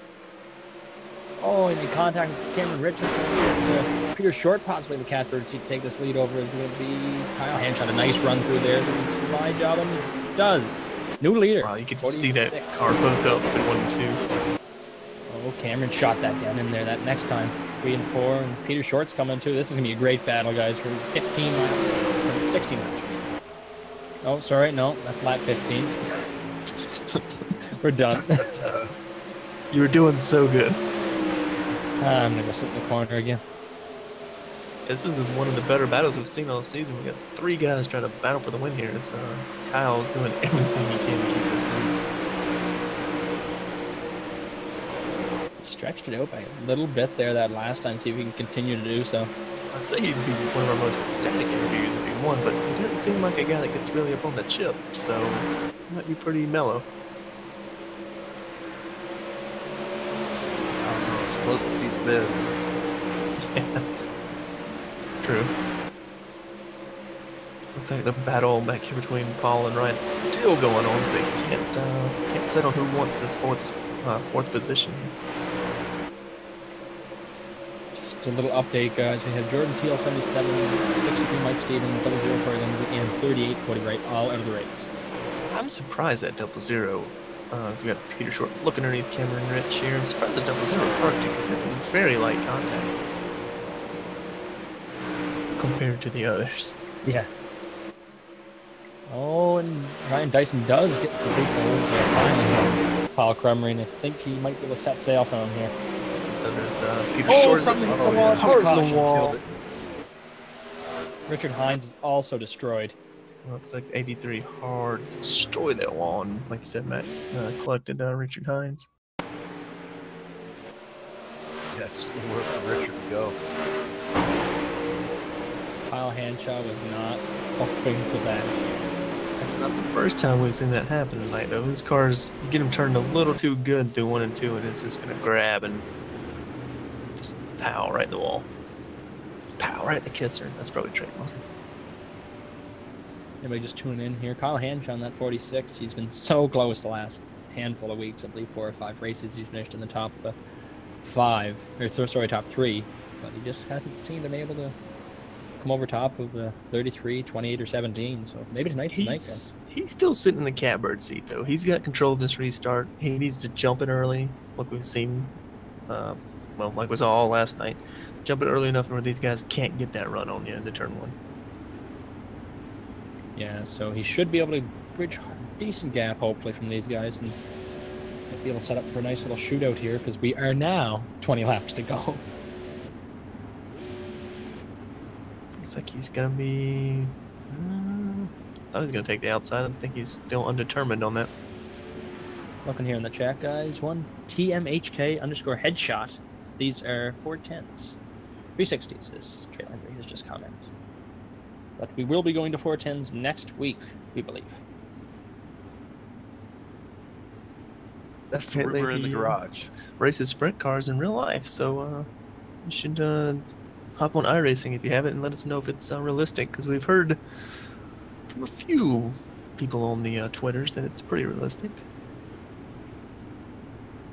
Speaker 3: Oh, and in contact with Cameron Richardson. Peter Short, possibly in the catbird seat to take this lead over is going to be Kyle Hanshaw. A nice run through there. So it's my job, and it does. New leader.
Speaker 2: Wow, you get to see that car hooked up in 1 and 2.
Speaker 3: Oh, Cameron shot that down in there that next time. 3 and 4, and Peter Short's coming too. This is going to be a great battle, guys, for 15 laps. Or 16 laps. Oh, sorry, no, that's lap 15. We're done.
Speaker 2: You were doing so good.
Speaker 3: I'm gonna go sit in the corner again.
Speaker 2: This is one of the better battles we've seen all season. We got 3 guys trying to battle for the win here. Kyle's doing everything he can to keep this lead.
Speaker 3: Stretched it out by a little bit there that last time. See if we can continue to do so.
Speaker 2: I'd say he'd be one of our most ecstatic interviews if he won, but he doesn't seem like a guy that gets really up on the chip, so he might be pretty mellow.
Speaker 4: I don't know. As close as he's been.
Speaker 2: Yeah. True. Looks like the battle back here between Paul and Ryan still going on, so they can't settle who wants this fourth position.
Speaker 3: Just a little update, guys. We have Jordan Teal 77, 63 Mike Stevens, 00 Corey Lindsay, and 38 Cody Wright all out of the race.
Speaker 2: I'm surprised at 00. We got Peter Short looking underneath Cameron Rich here. I'm surprised at 00 parked because that was very light contact compared to the others.
Speaker 3: Yeah. Oh, and Ryan Dyson does get the big goal finally. Paul Crumry, I think he might be able to set sail from him here.
Speaker 2: So there's Peter Short
Speaker 3: from the
Speaker 2: hard to the wall.
Speaker 3: Richard Hines is also destroyed.
Speaker 2: Looks like 83 hard destroyed that wall, and like you said, Matt collected Richard Hines.
Speaker 4: Yeah, just nowhere for Richard to go.
Speaker 3: Kyle Hanshaw was not hoping for that.
Speaker 2: That's not the first time we've seen that happen tonight, though. His cars, you get him turned a little too good through 1 and 2, and it's just going to grab and just pow right in the wall. Pow right in the kisser. That's probably trademark.
Speaker 3: Anybody just tuning in here? Kyle Hanshaw on that 46. He's been so close the last handful of weeks. I believe 4 or 5 races he's finished in the top 5, or sorry, top 3. But he just hasn't seemed to be able to come over top of the 33, 28, or 17. So maybe tonight's the night, guys.
Speaker 2: He's still sitting in the catbird seat, though. He's got control of this restart. He needs to jump it early, like we've seen, like we saw all last night. Jump it early enough where these guys can't get that run on you into turn one.
Speaker 3: Yeah, so he should be able to bridge a decent gap, hopefully, from these guys, and be able to set up for a nice little shootout here, because we are now 20 laps to go.
Speaker 2: Looks like he's going to be... I thought he was going to take the outside. I think he's still undetermined on that.
Speaker 3: Looking here in the chat, guys. One TMHK_headshot. These are 410s. 360s, as Trailander has just commented. But we will be going to 410s next week, we believe.
Speaker 4: That's the rumor in the garage.
Speaker 2: Races sprint cars in real life, so you should hop on iRacing if you have it and let us know if it's realistic, because we've heard from a few people on the Twitters that it's pretty realistic.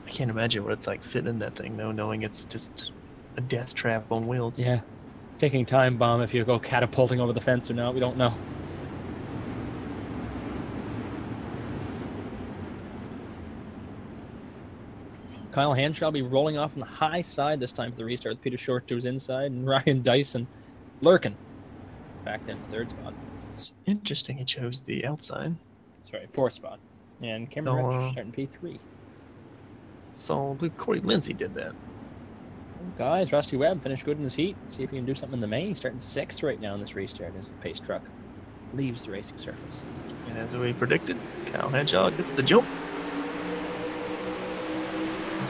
Speaker 2: I can't imagine what it's like sitting in that thing, though, knowing it's just a death trap on wheels.
Speaker 3: Yeah. Taking time bomb if you go catapulting over the fence or not, we don't know. Kyle Hanshaw will be rolling off on the high side this time for the restart with Peter Short to his inside and Ryan Dyson lurking back in the third spot.
Speaker 2: It's interesting he chose the outside.
Speaker 3: Sorry, fourth spot. And Cameron Rich starting P3.
Speaker 2: So I believe Corey Lindsay did that.
Speaker 3: Guys, Rusty Webb finished good in his heat. See if he can do something in the main. He's starting 6th right now in this restart as the pace truck leaves the racing surface.
Speaker 2: And as we predicted, Kyle Hanshaw gets the jump.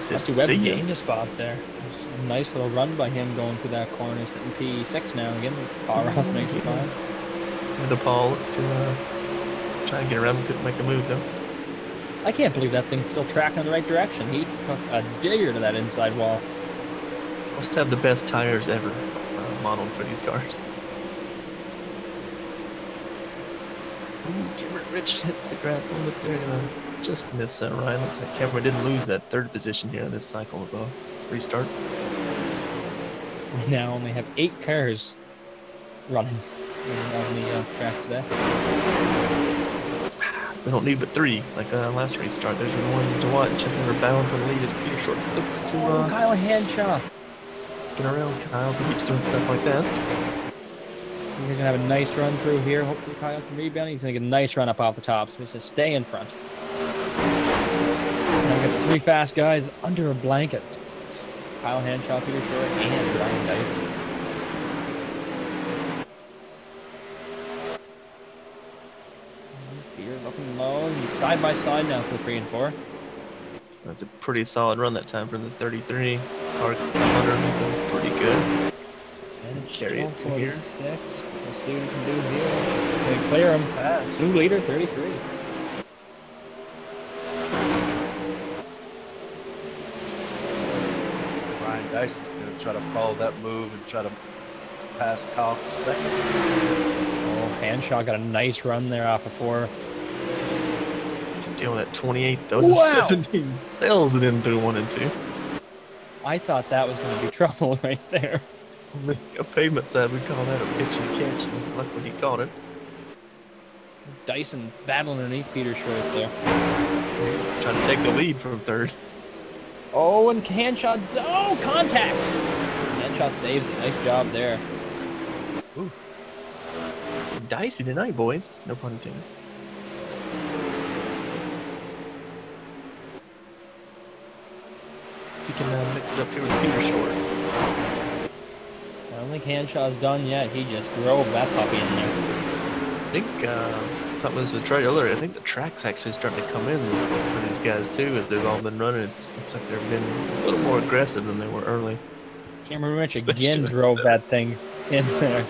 Speaker 3: Rusty Webb gained a spot there. There's a nice little run by him going through that corner, sitting P6 now again. Paul Ross makes it fine.
Speaker 2: And Paul to try and get around him, couldn't make a move though.
Speaker 3: I can't believe that thing's still tracking in the right direction. He took a digger to that inside wall.
Speaker 2: Must have the best tires ever modeled for these cars. Cameron Rich hits the grass a little bit there. Just miss that Ryan. Looks like Cameron didn't lose that third position here in this cycle of restart.
Speaker 3: We now only have 8 cars running on the track today.
Speaker 2: We don't need but 3, like last restart. Those are the ones to watch as they're bound for the lead as Peter Short looks to
Speaker 3: Kyle Hanshaw.
Speaker 2: Get around Kyle. He keeps doing stuff like that.
Speaker 3: He's gonna have a nice run through here. Hopefully Kyle can rebound. He's gonna get a nice run up off the top, so he's gonna stay in front. Now we got 3 fast guys under a blanket. Kyle Hanshaw, Peter Short, and Ryan Dyson. Peter looking low. He's side by side now for 3 and 4.
Speaker 2: That's a pretty solid run that time for the 33. Car under looking pretty good.
Speaker 3: And
Speaker 2: Chariot
Speaker 3: still
Speaker 2: here.
Speaker 3: 46. We'll see what he can do here. So he clear him. Blue leader, 33.
Speaker 4: Ryan Dyson's going to try to follow that move and try to pass Kyle for second.
Speaker 3: Oh, Hanshaw got a nice run there off of 4.
Speaker 2: Dealing at 28. That was
Speaker 3: Wow.
Speaker 2: a 17. Sails it in through 1 and 2.
Speaker 3: I thought that was going to be trouble right there.
Speaker 2: On the pavement side, we call that a pitch and catch. And luckily he caught it.
Speaker 3: Dyson battling underneath Peter Short there.
Speaker 2: Trying to take the lead from third.
Speaker 3: Oh, and Hanshaw, oh, contact! Hanshaw saves it. Nice job there.
Speaker 2: Ooh. Dicey tonight, boys. No pun intended. You can mix it up here with Peter Short.
Speaker 3: I don't think Hanshaw's done yet. He just drove that puppy in there.
Speaker 2: I think, talking about this with Trey earlier, I think the track's actually starting to come in for these guys too, as they've all been running. It's like they've been a little more aggressive than they were early.
Speaker 3: Cameron Rich
Speaker 2: Especially
Speaker 3: again
Speaker 2: with
Speaker 3: drove
Speaker 2: that.
Speaker 3: that thing in there.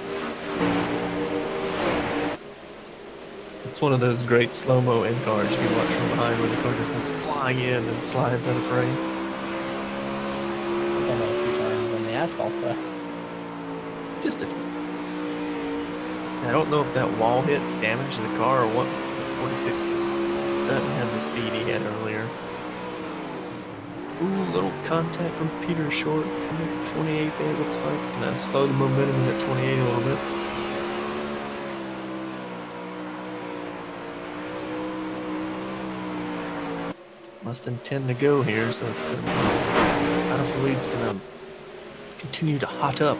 Speaker 2: It's one of those great slow-mo end cars you can watch from behind where the car just comes flying in and slides out of frame.
Speaker 3: I've done that a few times on the asphalt side.
Speaker 2: Just a few. I don't know if that wall hit damaged the car or what. 46 just doesn't have the speed he had earlier. Ooh, little contact from Peter Short. 28 there, looks like. Gonna slow the momentum in at 28 a little bit. Less than 10 to go here, so it's gonna be out of the lead's gonna continue to hot up.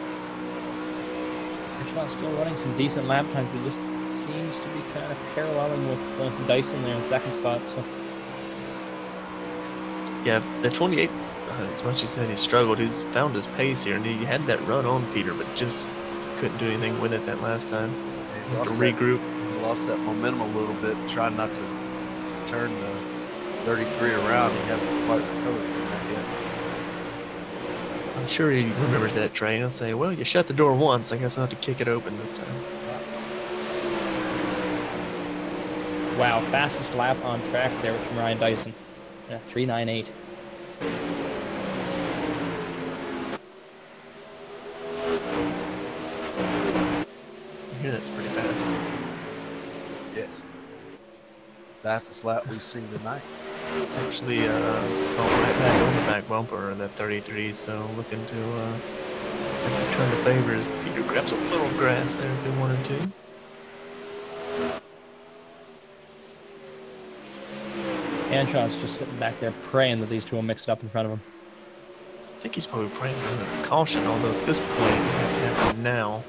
Speaker 3: Hirschfeld's still running some decent lap times, but just seems to be kind of paralleling with Dyson there in second spot. So
Speaker 2: Yeah, the 28, as much as he said he struggled, he's found his pace here, and he had that run on Peter, but just couldn't do anything with it that last time.
Speaker 4: He
Speaker 2: Had to regroup.
Speaker 4: lost that momentum a little bit, trying not to turn the 33 around. He hasn't quite recovered from that yet.
Speaker 2: I'm sure he remembers that train. He'll say, well, you shut the door once, I guess I'll have to kick it open this time.
Speaker 3: wow, fastest lap on track there was from Ryan Dyson. 3:98.
Speaker 2: I hear that's pretty fast.
Speaker 4: Yes. Fastest lap we've seen tonight.
Speaker 2: It's actually caught right back on the back bumper in that 33, so looking to turn the favors. Peter grabs a little grass there if they wanted to.
Speaker 3: Anshaw's just sitting back there praying that these two will mix it up in front of him.
Speaker 2: I think he's probably praying for a caution, although at this point it have to happen now.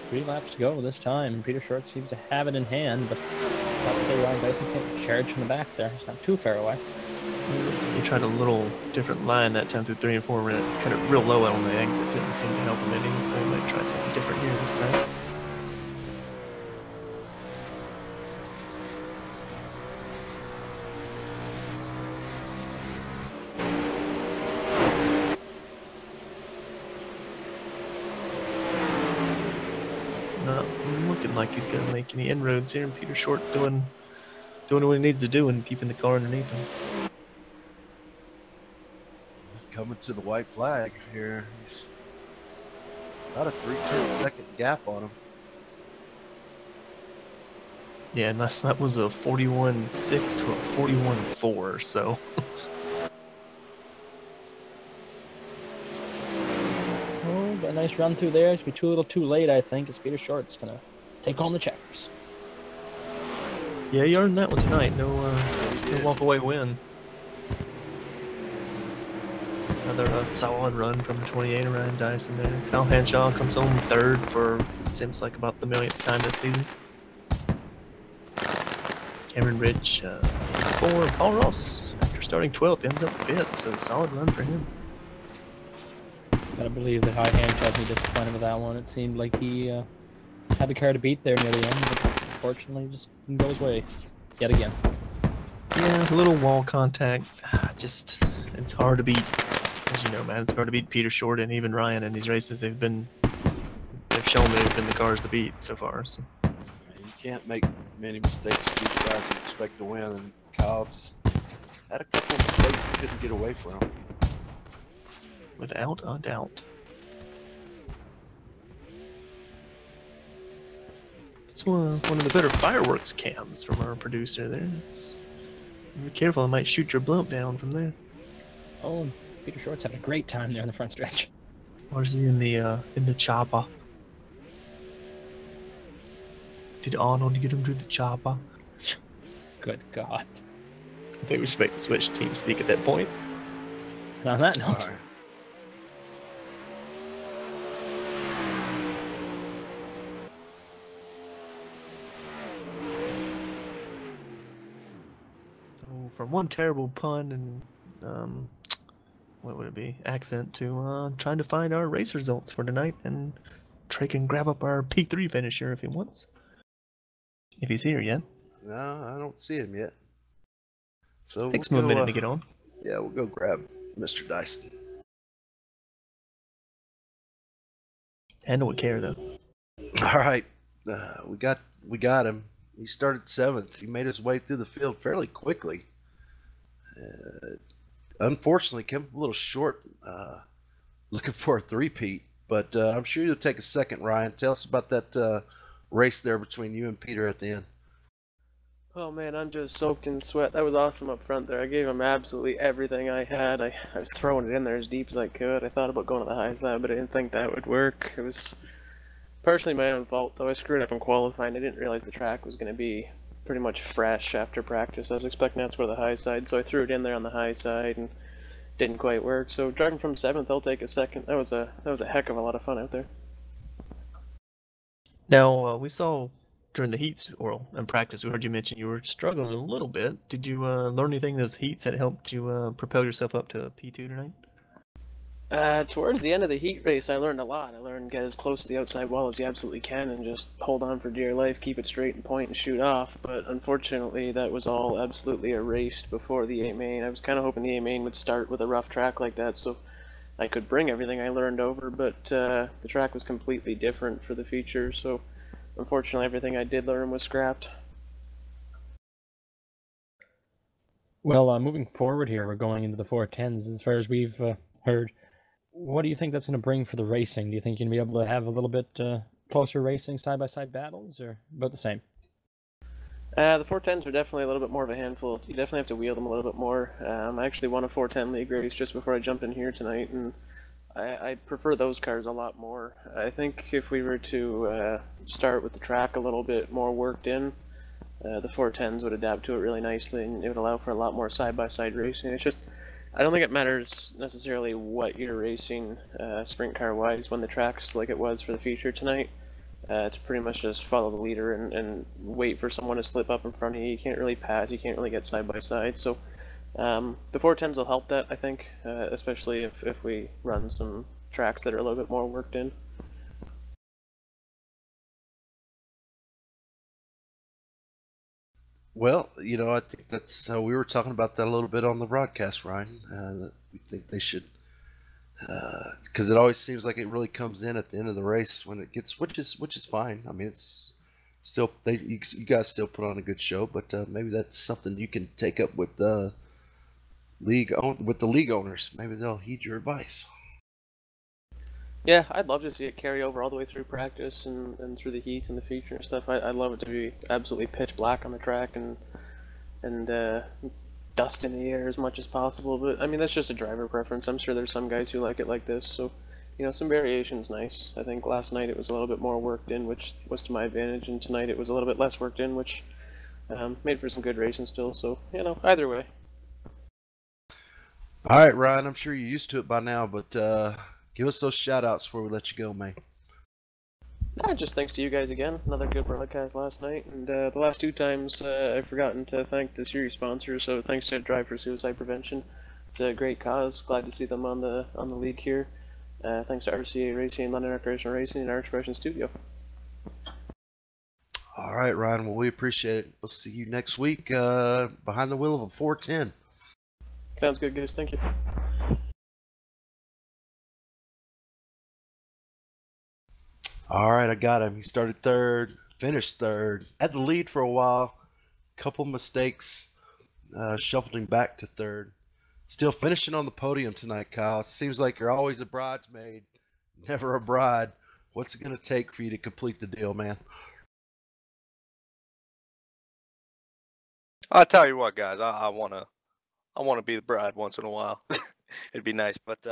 Speaker 3: Three laps to go this time. Peter Short seems to have it in hand, but it's not to say Ryan Dyson can't charge from the back there. It's not too far away.
Speaker 2: He tried a little different line that time through 3 and 4, ran it kind of real low on the exit. Didn't seem to help him any, so he might try something different here this time. Not looking like he's going to make any inroads here, and Peter Short doing what he needs to do and keeping the car underneath him.
Speaker 4: Coming to the white flag here. He's about a 3/10-second gap on him.
Speaker 2: Yeah, and that was a 41.6 to a 41.4, so.
Speaker 3: Oh, got a nice run through there. It's be too little too late, I think, as Peter Short's going to take home the checkers.
Speaker 2: Yeah, you earned that one tonight. No walk-away win. Another solid run from the 28 of Ryan Dyson there. Kyle Hanshaw comes home third for, seems like, about the millionth time this season. Cameron Ridge, 4. Paul Ross, after starting 12th, ends up 5th, so solid run for him.
Speaker 3: Gotta believe that High Handshaw's be disappointed with that one. It seemed like he had the car to beat there near the end, but unfortunately just didn't go his way yet again.
Speaker 2: Yeah, a little wall contact. Just, it's hard to beat. As you know, man, it's hard to beat Peter Short and even Ryan in these races. They've shown they've been the cars to beat so far. So.
Speaker 4: You can't make many mistakes with these guys and expect to win. And Kyle just had a couple of mistakes he couldn't get away from.
Speaker 2: Without a doubt. It's one of the better fireworks cams from our producer there. Be careful, I might shoot your blimp down from there.
Speaker 3: Oh, Peter Short's having a great time there in the front stretch.
Speaker 2: Or is he in the chopper? Did Arnold get him to the chopper?
Speaker 3: Good God.
Speaker 2: I think we should make the switch team speak at that point.
Speaker 3: And on that note,
Speaker 4: All right.
Speaker 2: So from one terrible pun and what would it be? Accent to trying to find our race results for tonight, and Trey can grab up our P3 finisher if he wants. If he's here yet.
Speaker 4: No, I don't see him yet. So
Speaker 2: Takes him a minute to get on.
Speaker 4: Yeah, we'll go grab Mr. Dyson.
Speaker 2: Handle with care though.
Speaker 4: All right, we got him. He started 7th. He made his way through the field fairly quickly. Unfortunately, came a little short looking for a three-peat. But I'm sure you'll take a second, Ryan. Tell us about that race there between you and Peter at the end.
Speaker 5: Oh man, I'm just soaked in sweat. That was awesome up front there. I gave him absolutely everything I had. I was throwing it in there as deep as I could. I thought about going to the high side, but I didn't think that would work. It was partially my own fault, though. I screwed up in qualifying. I didn't realize the track was going to be pretty much fresh after practice. I was expecting that to go to the high side, so I threw it in there on the high side and didn't quite work. So driving from 7th, I'll take a second. That was a heck of a lot of fun out there.
Speaker 2: Now, we saw during the heats or in practice, we heard you mention you were struggling a little bit. Did you learn anything in those heats that helped you propel yourself up to P2 tonight?
Speaker 5: Towards the end of the heat race, I learned a lot. I learned to get as close to the outside wall as you absolutely can and just hold on for dear life, keep it straight and point and shoot off. But unfortunately, that was all absolutely erased before the A main. I was kind of hoping the A main would start with a rough track like that so I could bring everything I learned over, but the track was completely different for the feature, so unfortunately everything I did learn was scrapped.
Speaker 3: Well, moving forward here, we're going into the 410s. As far as we've heard, what do you think that's going to bring for the racing? Do you think you're going to be able to have a little bit closer racing, side-by-side battles, or about the same?
Speaker 5: The 410s are definitely a little bit more of a handful. You definitely have to wheel them a little bit more. I actually won a 410 league race just before I jumped in here tonight, and I prefer those cars a lot more. I think if we were to start with the track a little bit more worked in, the 410s would adapt to it really nicely, and it would allow for a lot more side-by-side racing. It's just, I don't think it matters necessarily what you're racing sprint car-wise when the track's like it was for the feature tonight. It's pretty much just follow the leader and wait for someone to slip up in front of you. You can't really pass, you can't really get side-by-side, so the 410s will help that, I think, especially if we run some tracks that are a little bit more worked in.
Speaker 4: Well, I think that's we were talking about that a little bit on the broadcast, Ryan. That we think they should, because it always seems like it really comes in at the end of the race when it gets, which is fine. I mean, it's still you guys still put on a good show, but maybe that's something you can take up with the league owners. Maybe they'll heed your advice.
Speaker 5: Yeah, I'd love to see it carry over all the way through practice and through the heats and the feature and stuff. I'd love it to be absolutely pitch black on the track and dust in the air as much as possible. But I mean, that's just a driver preference. I'm sure there's some guys who like it like this. So, some variation's nice. I think last night it was a little bit more worked in, which was to my advantage, and tonight it was a little bit less worked in, which made for some good racing still. So, either way.
Speaker 4: All right, Ryan. I'm sure you're used to it by now, but give us those shout outs before we let you go, man.
Speaker 5: Just thanks to you guys again. Another good broadcast last night, and the last two times I've forgotten to thank the series sponsor. So thanks to Drive for Suicide Prevention. It's a great cause. Glad to see them on the league here. Thanks to RCA Racing, London Recreational Racing, and our Expression Studio.
Speaker 4: All right, Ryan. Well, we appreciate it. We'll see you next week behind the wheel of a 410.
Speaker 5: Sounds good, guys. Thank you.
Speaker 4: All right, I got him. He started third, finished third, had the lead for a while. Couple mistakes, shuffled him back to third. Still finishing on the podium tonight, Kyle. It seems like you're always a bridesmaid, never a bride. What's it going to take for you to complete the deal, man?
Speaker 6: I'll tell you what, guys. I wanna be the bride once in a while. It'd be nice, but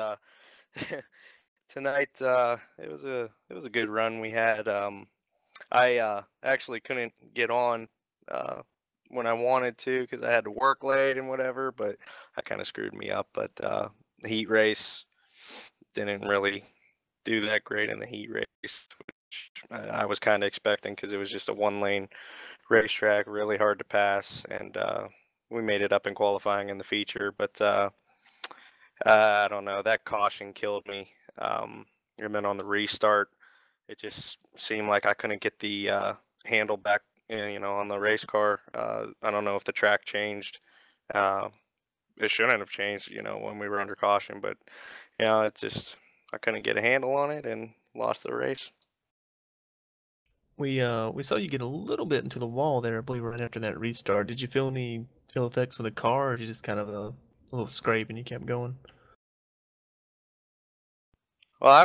Speaker 6: tonight it was a good run we had. I actually couldn't get on when I wanted to because I had to work late and whatever, but that kind of screwed me up. But the heat race didn't really do that great in the heat race, which I was kind of expecting because it was just a one-lane racetrack, really hard to pass, and we made it up in qualifying in the feature. But I don't know, that caution killed me. And then on the restart, it just seemed like I couldn't get the handle back, on the race car. I don't know if the track changed. It shouldn't have changed, when we were under caution, but it just, I couldn't get a handle on it and lost the race.
Speaker 2: We saw you get a little bit into the wall there, I believe, right after that restart. Did you feel any ill effects with the car, or did you just kind of a little scrape and you kept going?
Speaker 6: Well, I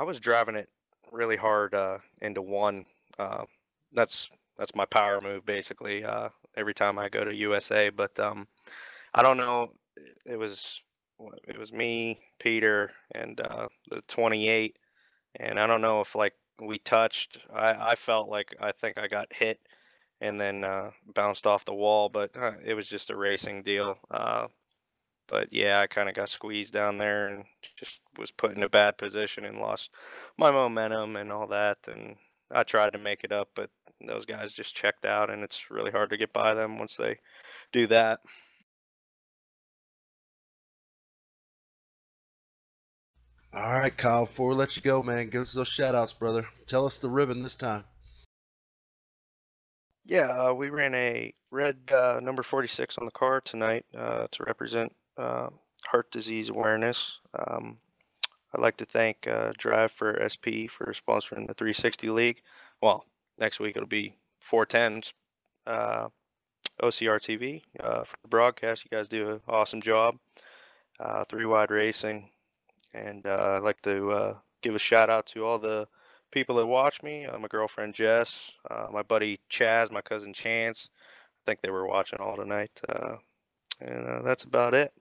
Speaker 6: was driving it really hard into one. Uh, that's my power move basically. Every time I go to USA, but I don't know. It was me, Peter, and the 28, and I don't know if like we touched. I felt like I think I got hit and then bounced off the wall, but it was just a racing deal. But yeah, I kind of got squeezed down there and just was put in a bad position and lost my momentum and all that. And I tried to make it up, but those guys just checked out, and it's really hard to get by them once they do that.
Speaker 4: All right, Kyle, before we let you go, man, give us those shout outs, brother. Tell us the ribbon this time.
Speaker 6: Yeah, we ran a red number 46 on the car tonight to represent heart disease awareness. I'd like to thank Drive for SP for sponsoring the 360 League. Well, next week it'll be 410s. OCR TV for the broadcast. You guys do an awesome job. Three Wide Racing. And I'd like to give a shout out to all the people that watch me. My girlfriend Jess, my buddy Chaz, my cousin Chance. I think they were watching all tonight. And that's about it.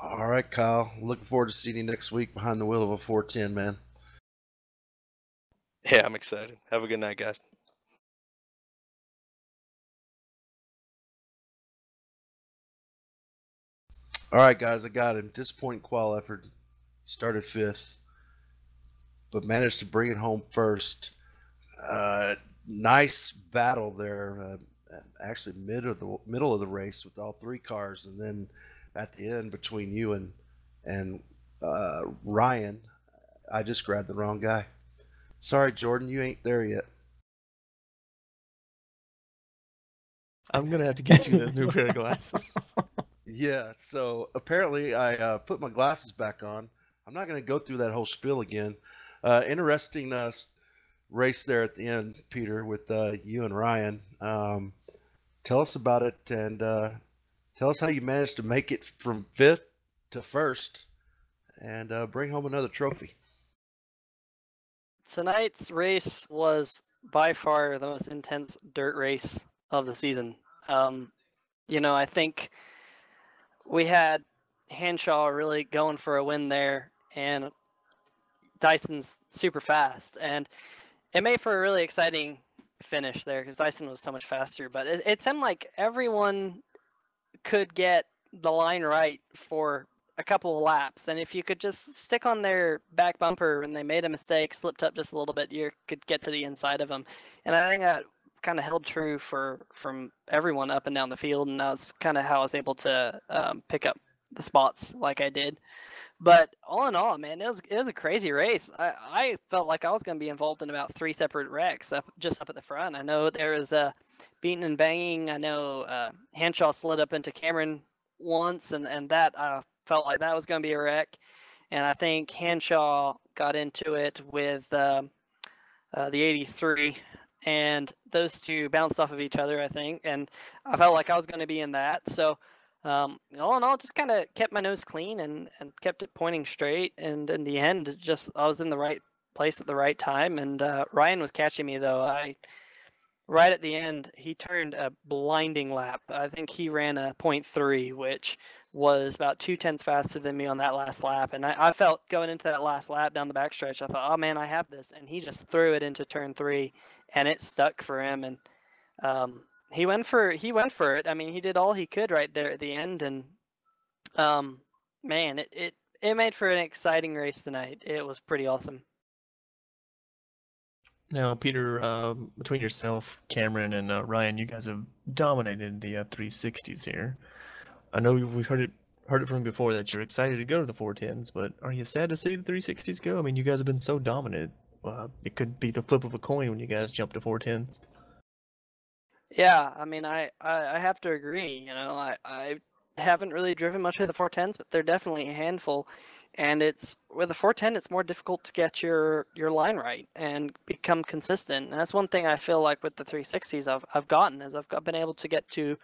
Speaker 4: All right, Kyle. Looking forward to seeing you next week behind the wheel of a 410, man.
Speaker 6: Yeah, I'm excited. Have a good night, guys.
Speaker 4: All right, guys, I got him. Disappointing qual effort. Started fifth, but managed to bring it home first. Nice battle there. Actually, middle of the race with all three cars, and then at the end between you and Ryan, I just grabbed the wrong guy. Sorry, Jordan, you ain't there yet.
Speaker 2: I'm gonna have to get you this new pair of glasses.
Speaker 4: Yeah, so apparently I put my glasses back on. I'm not going to go through that whole spiel again. Interesting race there at the end, Peter, with you and Ryan. Tell us about it, and tell us how you managed to make it from fifth to first and bring home another trophy.
Speaker 7: Tonight's race was by far the most intense dirt race of the season. I think we had Hanshaw really going for a win there, and Dyson's super fast, and it made for a really exciting finish there because Dyson was so much faster. But it seemed like everyone could get the line right for a couple of laps, and if you could just stick on their back bumper when they made a mistake, slipped up just a little bit, you could get to the inside of them. And I think that kind of held true from everyone up and down the field, and that's kind of how I was able to pick up the spots like I did. But all in all, man, it was a crazy race. I felt like I was going to be involved in about 3 separate wrecks up at the front. I know there was beating and banging. I know Hanshaw slid up into Cameron once, and that felt like that was going to be a wreck. And I think Hanshaw got into it with the 83, and those two bounced off of each other, I think. And I felt like I was going to be in that. So all in all, just kind of kept my nose clean and kept it pointing straight. And in the end, I was in the right place at the right time. And Ryan was catching me, though. Right at the end, he turned a blinding lap. I think he ran a 0.3, which was about 2/10 faster than me on that last lap. And I felt going into that last lap down the backstretch, I thought, oh man, I have this. And he just threw it into turn 3, and it stuck for him. And he went for it. I mean, he did all he could right there at the end, and man, it made for an exciting race tonight. It was pretty awesome.
Speaker 2: Now, Peter, between yourself, Cameron, and Ryan, you guys have dominated the 360s here. I know we've heard it from you before that you're excited to go to the 410s, but are you sad to see the 360s go? I mean, you guys have been so dominant. It could be the flip of a coin when you guys jump to 410s.
Speaker 7: Yeah, I mean, I have to agree. I haven't really driven much of the 410s, but they're definitely a handful. And it's with the 410, it's more difficult to get your line right and become consistent. And that's one thing I feel like with the 360s I've gotten is I've been able to get to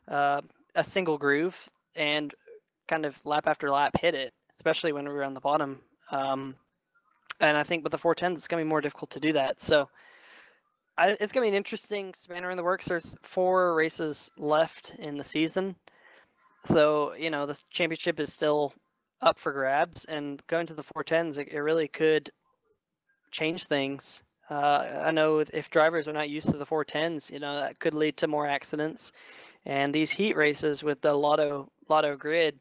Speaker 7: a single groove and kind of lap after lap hit it. especially when we were on the bottom. And I think with the 410s, it's going to be more difficult to do that. So it's going to be an interesting spanner in the works. There's 4 races left in the season. So, the championship is still up for grabs. And going to the 410s, it really could change things. I know if drivers are not used to the 410s, that could lead to more accidents. And these heat races with the lotto grid,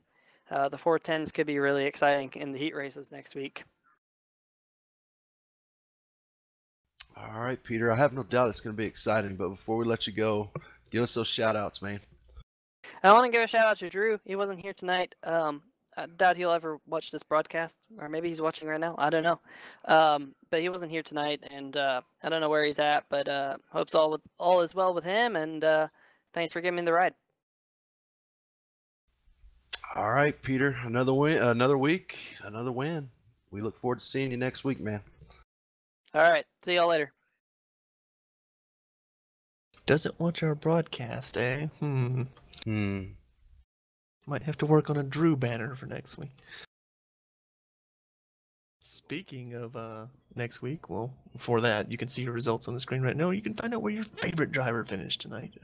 Speaker 7: the 410s could be really exciting in the heat races next week.
Speaker 4: All right, Peter, I have no doubt it's going to be exciting, but before we let you go, give us those shout outs, man.
Speaker 7: I want to give a shout out to Drew. He wasn't here tonight. I doubt he'll ever watch this broadcast, or maybe he's watching right now. I don't know. But he wasn't here tonight, and I don't know where he's at, but hopes all is well with him, and thanks for giving me the ride.
Speaker 4: All right, Peter, another win, another week, another win. We look forward to seeing you next week, man.
Speaker 7: All right, see y'all later.
Speaker 2: Doesn't watch our broadcast, eh? Might have to work on a Drew banner for next week. Speaking of next week, well, before that, you can see your results on the screen right now. You can find out where your favorite driver finished tonight.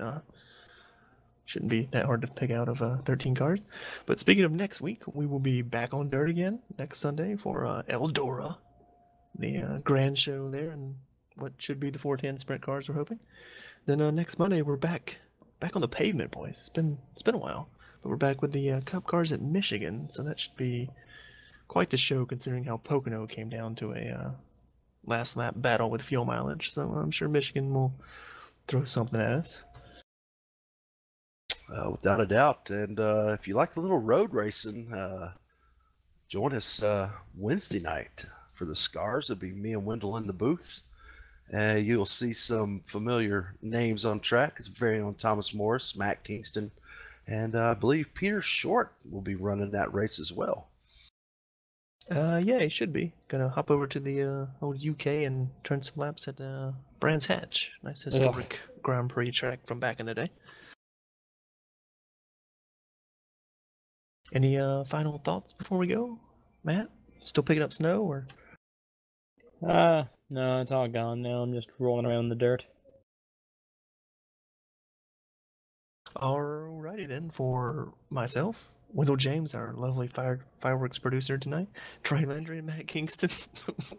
Speaker 2: Shouldn't be that hard to pick out of 13 cars. But speaking of next week, we will be back on dirt again next Sunday for Eldora, the grand show there, and what should be the 410 sprint cars, we're hoping. Then next Monday, we're back on the pavement, boys. It's been a while. But we're back with the Cup cars at Michigan, so that should be quite the show considering how Pocono came down to a last lap battle with fuel mileage. So I'm sure Michigan will throw something at us.
Speaker 4: Without a doubt. And if you like a little road racing, join us Wednesday night for the Scars. It'll be me and Wendell in the booth. You'll see some familiar names on track. It's very own Thomas Morris, Matt Kingston, and I believe Peter Short will be running that race as well.
Speaker 2: Yeah, he should be. Gonna hop over to the old UK and turn some laps at Brands Hatch. Nice historic Grand Prix track from back in the day. Any final thoughts before we go, Matt? Still picking up snow, or?
Speaker 3: No, it's all gone now. I'm just rolling around in the dirt.
Speaker 2: Alrighty then, for myself, Wendell James, our lovely fireworks producer tonight, Trey Landry and Matt Kingston.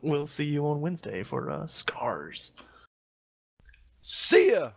Speaker 2: We'll see you on Wednesday for Scars.
Speaker 4: See ya!